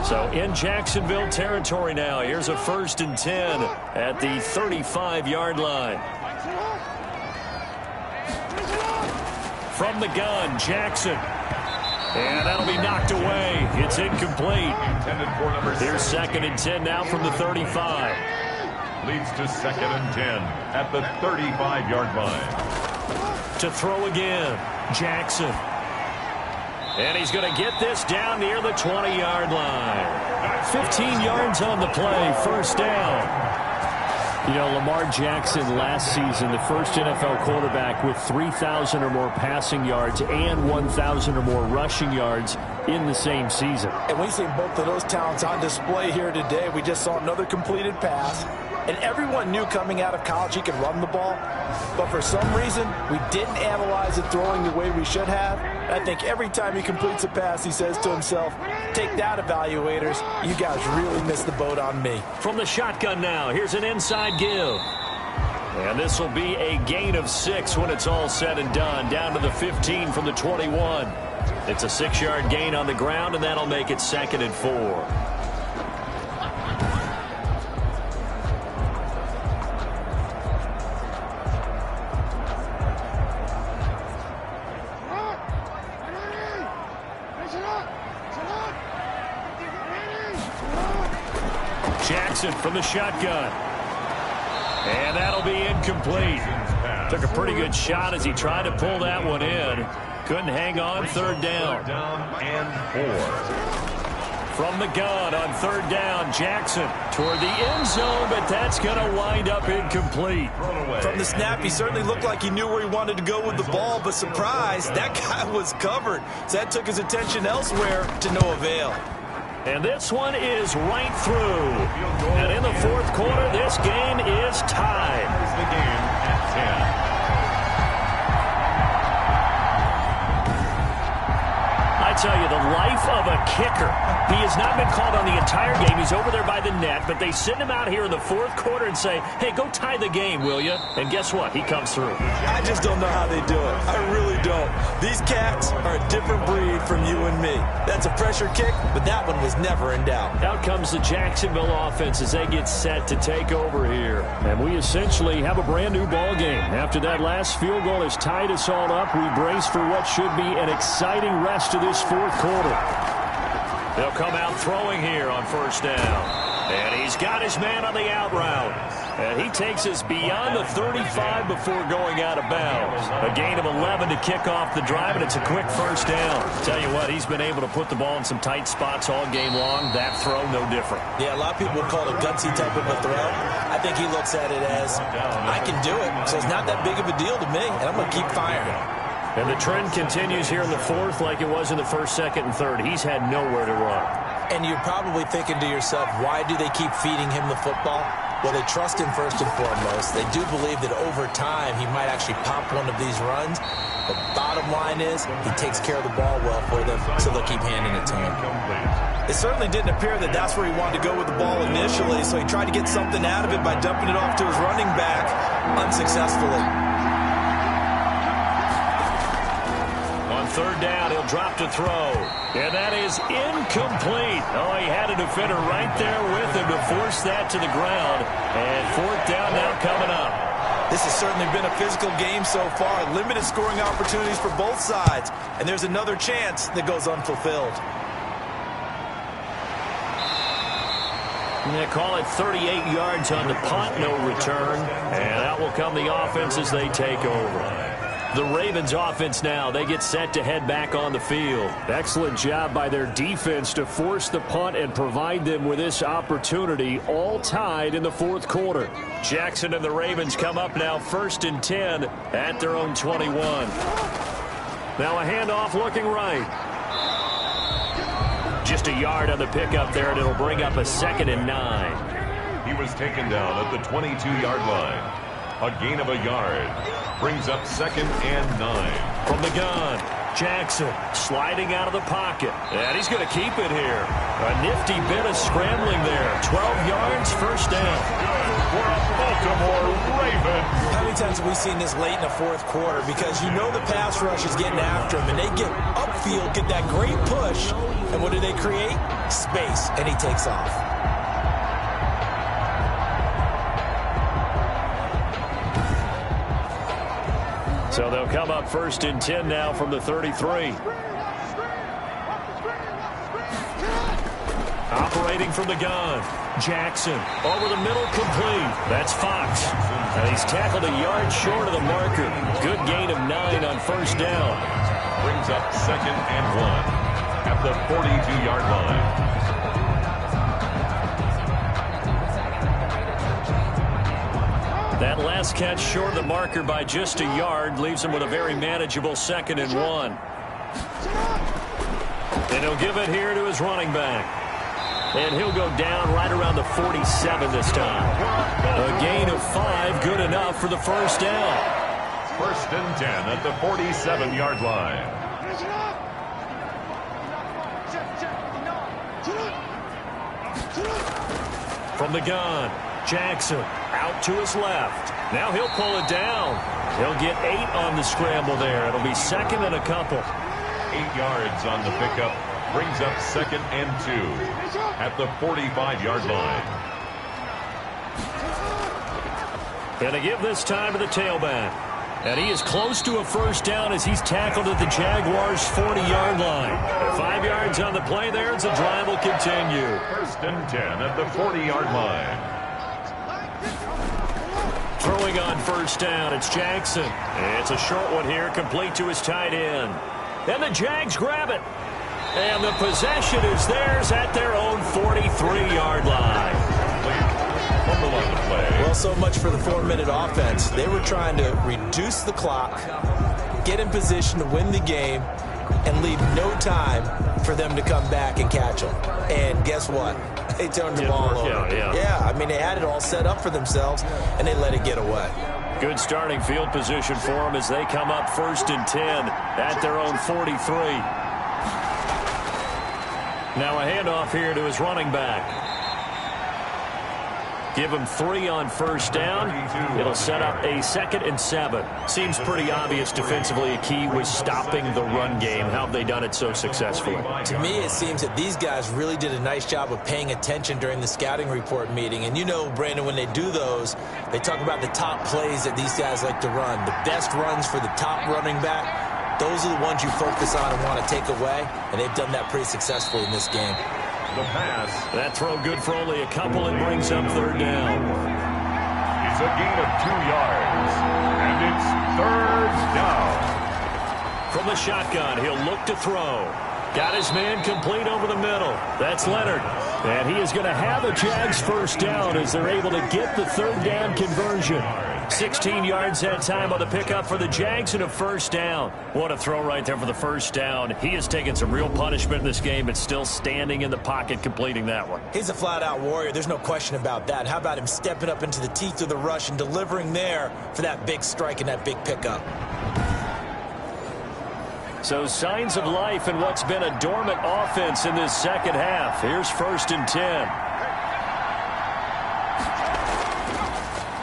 So in Jacksonville territory now. Here's a 1st and 10 at the 35-yard line. From the gun, Jackson. And that'll be knocked away. It's incomplete. Here's 2nd and 10 now from the 35. Leads to 2nd and 10 at the 35-yard line. To throw again, Jackson. And he's going to get this down near the 20-yard line. 15 yards on the play, first down. You know, Lamar Jackson last season, the first NFL quarterback with 3,000 or more passing yards and 1,000 or more rushing yards in the same season. And we've seen both of those talents on display here today. We just saw another completed pass. And everyone knew coming out of college he could run the ball. But for some reason, we didn't analyze it throwing the way we should have. And I think every time he completes a pass, he says to himself, take that, evaluators. You guys really missed the boat on me. From the shotgun now, here's an inside give. And this will be a gain of 6 when it's all said and done. Down to the 15 from the 21. It's a 6-yard gain on the ground, and that'll make it 2nd and 4. Jackson from the shotgun. And that'll be incomplete. Took a pretty good shot as he tried to pull that one in. Couldn't hang on, 3rd down. And 4. From the gun on 3rd down, Jackson toward the end zone, but that's going to wind up incomplete. From the snap, he certainly looked like he knew where he wanted to go with the ball, but surprise, that guy was covered. So that took his attention elsewhere to no avail. And this one is right through. And in the 4th quarter, this game is tied. Here's the game at 10. I tell you, the life of a kicker. He has not been called on the entire game. He's over there by the net, but they send him out here in the 4th quarter and say, hey, go tie the game, will you? And guess what? He comes through. I just don't know how they do it. I really don't. These cats are a different breed from you and me. That's a pressure kick, but that one was never in doubt. Out comes the Jacksonville offense as they get set to take over here. And we essentially have a brand new ball game. After that last field goal has tied us all up, we brace for what should be an exciting rest of this 4th quarter. They'll come out throwing here on 1st down. And he's got his man on the out route. And he takes us beyond the 35 before going out of bounds. A gain of 11 to kick off the drive, and it's a quick 1st down. Tell you what, he's been able to put the ball in some tight spots all game long. That throw, no different. Yeah, a lot of people call it a gutsy type of a throw. I think he looks at it as, I can do it, so it's not that big of a deal to me, and I'm going to keep firing. And the trend continues here in the 4th like it was in the 1st, 2nd, and 3rd. He's had nowhere to run. And you're probably thinking to yourself, why do they keep feeding him the football? Well, they trust him first and foremost. They do believe that over time he might actually pop one of these runs. The bottom line is he takes care of the ball well for them, so they'll keep handing it to him. It certainly didn't appear that that's where he wanted to go with the ball initially, so he tried to get something out of it by dumping it off to his running back unsuccessfully. 3rd down, he'll drop to throw. And that is incomplete. Oh, he had a defender right there with him to force that to the ground. And 4th down now coming up. This has certainly been a physical game so far. Limited scoring opportunities for both sides. And there's another chance that goes unfulfilled. And they call it 38 yards on the punt, no return. And out will come the offense as they take over. The Ravens offense now, they get set to head back on the field. Excellent job by their defense to force the punt and provide them with this opportunity, all tied in the 4th quarter. Jackson and the Ravens come up now 1st and 10 at their own 21. Now a handoff looking right. Just a yard on the pickup there, and it'll bring up a 2nd and 9. He was taken down at the 22-yard line. A gain of a yard. Brings up 2nd and 9. From the gun, Jackson sliding out of the pocket. And he's going to keep it here. A nifty bit of scrambling there. 12 yards, 1st down. For a Baltimore Raven. How many times have we seen this late in the 4th quarter? Because you know the pass rush is getting after him, and they get upfield, get that great push. And what do they create? Space, and he takes off. So they'll come up 1st and 10 now from the 33. Operating from the gun. Jackson over the middle, complete. That's Fox. And he's tackled a yard short of the marker. Good gain of 9 on first down. Brings up 2nd and 1 at the 42-yard line. That last catch short of the marker by just a yard leaves him with a very manageable 2nd and 1. And he'll give it here to his running back. And he'll go down right around the 47 this time. A gain of 5, good enough for the first down. 1st and 10 at the 47-yard line. From the gun, Jackson out to his left. Now he'll pull it down. He'll get 8 on the scramble there. It'll be 2nd and a couple. 8 yards on the pickup. Brings up 2nd and 2 at the 45-yard line. Gonna give this time to the tailback. And he is close to a first down as he's tackled at the Jaguars' 40-yard line. 5 yards on the play there as the drive will continue. 1st and 10 at the 40-yard line. Throwing on first down, it's Jackson. It's a short one here, complete to his tight end. And the Jags grab it. And the possession is theirs at their own 43-yard line. Well, so much for the 4-minute offense. They were trying to reduce the clock, get in position to win the game, and leave no time for them to come back and catch them. And guess what? They turned the ball over. Yeah, I mean, they had it all set up for themselves, and they let it get away. Good starting field position for them as they come up 1st and 10 at their own 43. Now a handoff here to his running back. Give him 3 on first down. It'll set up a 2nd and 7. Seems pretty obvious defensively a key was stopping the run game. How have they done it so successfully? To me, it seems that these guys really did a nice job of paying attention during the scouting report meeting. And you know, Brandon, when they do those, they talk about the top plays that these guys like to run. The best runs for the top running back. Those are the ones you focus on and want to take away, and they've done that pretty successfully in this game. The pass. That throw good for only a couple and brings up 3rd down. It's a gain of 2 yards, and it's 3rd down. From the shotgun, he'll look to throw. Got his man complete over the middle. That's Leonard. And he is going to have a Jags first down as they're able to get the 3rd down conversion. 16 yards that time on the pickup for the Jags and a first down. What a throw right there for the first down. He has taken some real punishment in this game, but still standing in the pocket completing that one. He's a flat-out warrior. There's no question about that. How about him stepping up into the teeth of the rush and delivering there for that big strike and that big pickup? So signs of life in what's been a dormant offense in this second half. Here's 1st and 10.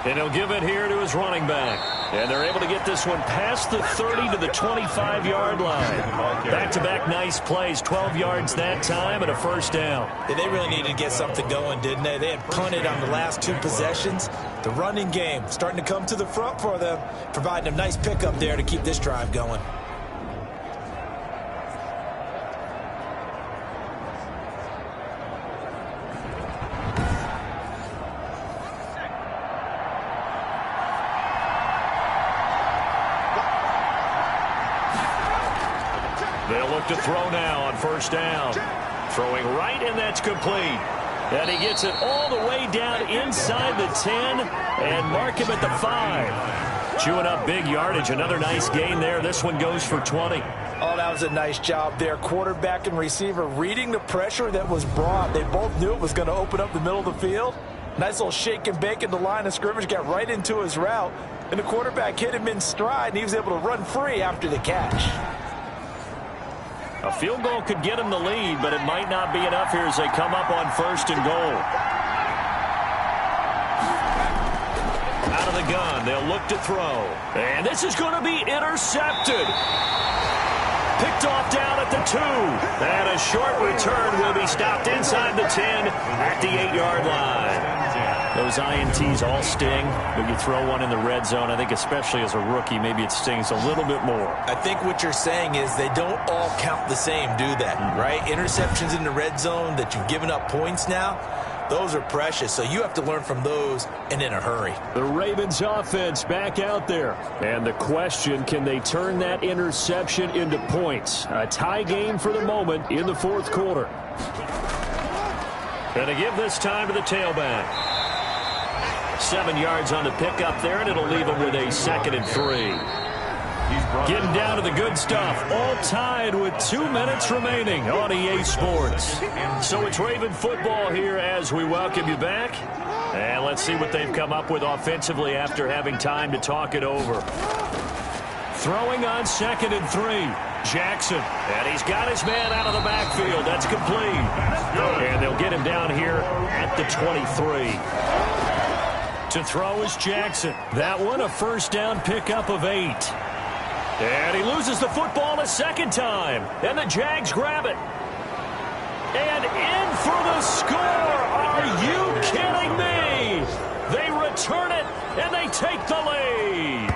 And he'll give it here to his running back. And they're able to get this one past the 30 to the 25-yard line. Back-to-back nice plays, 12 yards that time and a first down. Yeah, they really needed to get something going, didn't they? They had punted on the last 2 possessions. The running game starting to come to the front for them, providing a nice pickup there to keep this drive going. They'll look to throw now on first down. Throwing right, and that's complete. And he gets it all the way down inside the 10 and mark him at the 5. Chewing up big yardage. Another nice gain there. This one goes for 20. Oh, that was a nice job there. Quarterback and receiver reading the pressure that was brought. They both knew it was going to open up the middle of the field. Nice little shake and bake in the line of scrimmage. Got right into his route. And the quarterback hit him in stride, and he was able to run free after the catch. A field goal could get him the lead, but it might not be enough here as they come up on 1st and goal. Out of the gun, they'll look to throw. And this is going to be intercepted. Picked off down at the 2. And a short return will be stopped inside the 10 at the 8-yard line. Those INTs all sting, but you throw one in the red zone, I think especially as a rookie, maybe it stings a little bit more. I think what you're saying is they don't all count the same, do they? Right? Interceptions in the red zone that you've given up points now, those are precious, so you have to learn from those and in a hurry. The Ravens offense back out there. And the question, can they turn that interception into points? A tie game for the moment in the fourth quarter. Going to give this time to the tailback. 7 yards on the pickup there, and it'll leave him with a 2nd and 3. Getting down to the good stuff. All tied with 2 minutes remaining on EA Sports. So it's Raven football here as we welcome you back. And let's see what they've come up with offensively after having time to talk it over. Throwing on 2nd and 3. Jackson. And he's got his man out of the backfield. That's complete. And they'll get him down here at the 23. To throw is Jackson. That one a first down pickup of 8. And he loses the football a second time. And the Jags grab it. And in for the score. Are you kidding me? They return it, and they take the lead.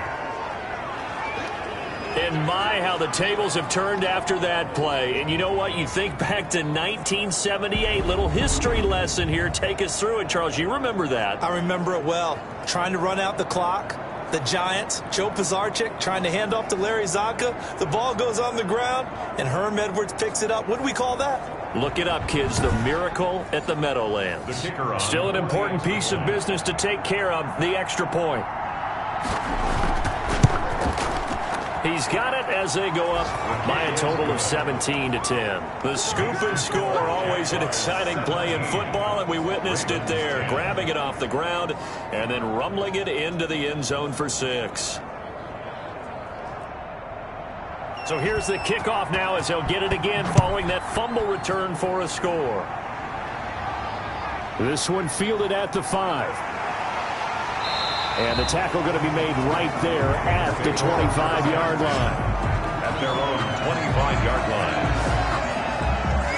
And my, how the tables have turned after that play. And you know what? You think back to 1978. Little history lesson here. Take us through it, Charles. You remember that. I remember it well. Trying to run out the clock. The Giants, Joe Pisarcik trying to hand off to Larry Zonka. The ball goes on the ground, and Herm Edwards picks it up. What do we call that? Look it up, kids. The miracle at the Meadowlands. Still an important piece of business to take care of, the extra point. He's got it as they go up by a total of 17-10. The scoop and score, always an exciting play in football, and we witnessed it there. Grabbing it off the ground and then rumbling it into the end zone for 6. So here's the kickoff now as they'll get it again following that fumble return for a score. This one fielded at the 5. And the tackle going to be made right there at the 25-yard line. At their own 25-yard line.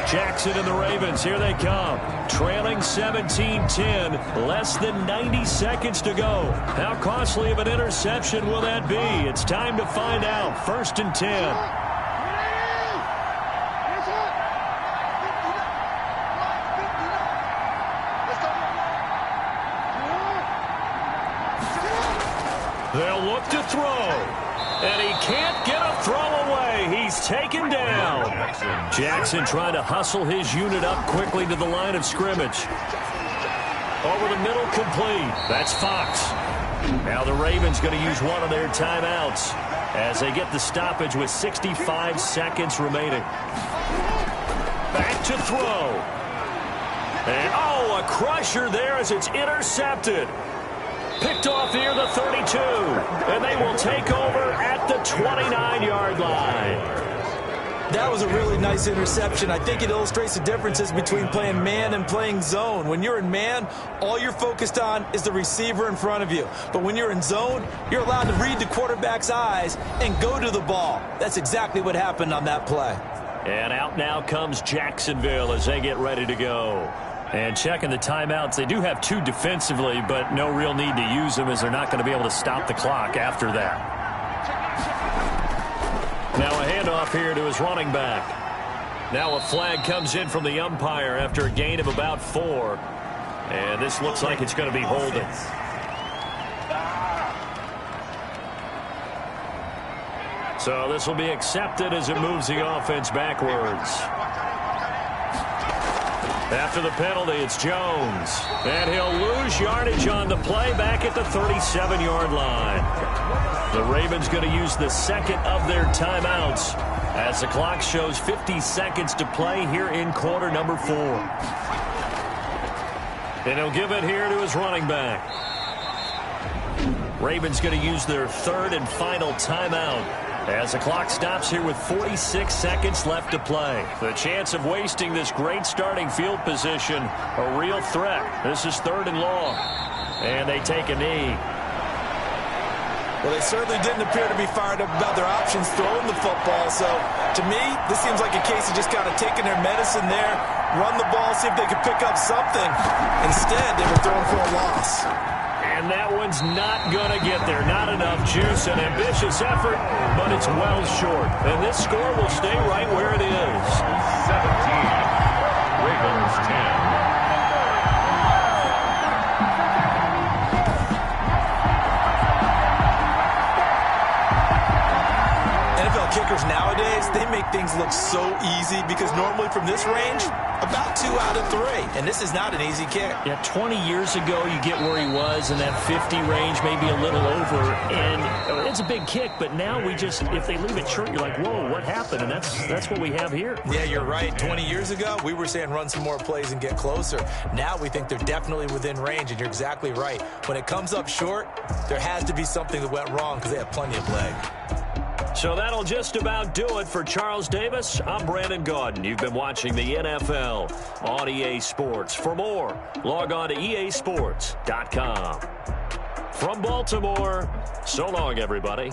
Jackson and the Ravens, here they come. Trailing 17-10, less than 90 seconds to go. How costly of an interception will that be? It's time to find out. 1st and 10. They'll look to throw, and he can't get a throw away. He's taken down. Jackson trying to hustle his unit up quickly to the line of scrimmage. Over the middle, complete. That's Fox. Now the Ravens going to use one of their timeouts as they get the stoppage with 65 seconds remaining. Back to throw. And, a crusher there as it's intercepted. Picked off near the 32, and they will take over at the 29-yard line. That was a really nice interception. I think it illustrates the differences between playing man and playing zone. When you're in man, all you're focused on is the receiver in front of you. But when you're in zone, you're allowed to read the quarterback's eyes and go to the ball. That's exactly what happened on that play. And out now comes Jacksonville as they get ready to go. And checking the timeouts, they do have 2 defensively, but no real need to use them as they're not going to be able to stop the clock after that. Now a handoff here to his running back. Now a flag comes in from the umpire after a gain of about 4. And this looks like it's going to be holding. So this will be accepted as it moves the offense backwards. After the penalty, it's Jones. And he'll lose yardage on the play back at the 37-yard line. The Ravens going to use the second of their timeouts as the clock shows 50 seconds to play here in quarter number 4. And he'll give it here to his running back. Ravens going to use their 3rd and final timeout as the clock stops here with 46 seconds left to play. The chance of wasting this great starting field position, a real threat. This is 3rd and long. And they take a knee. Well, they certainly didn't appear to be fired up about their options throwing the football, so To me, this seems like a case of just kind of taking their medicine there, run the ball, see if they can pick up something. Instead, they were throwing for a loss. And that one's not going to get there. Not enough juice, an ambitious effort, but it's well short. And this score will stay right where it is. 17. Ravens 10. NFL kickers nowadays, they make things look so easy because normally from this range, about 2 out of 3. And this is not an easy kick. Yeah, 20 years ago, you get where he was in that 50 range, maybe a little over. And it's a big kick, but now we just, if they leave it short, you're like, whoa, what happened? And that's what we have here. Yeah, you're right. 20 years ago, we were saying run some more plays and get closer. Now we think they're definitely within range, and you're exactly right. When it comes up short, there has to be something that went wrong because they have plenty of leg. So that'll just about do it for Charles Davis. I'm Brandon Gaudin. You've been watching the NFL on EA Sports. For more, log on to easports.com. From Baltimore, so long, everybody.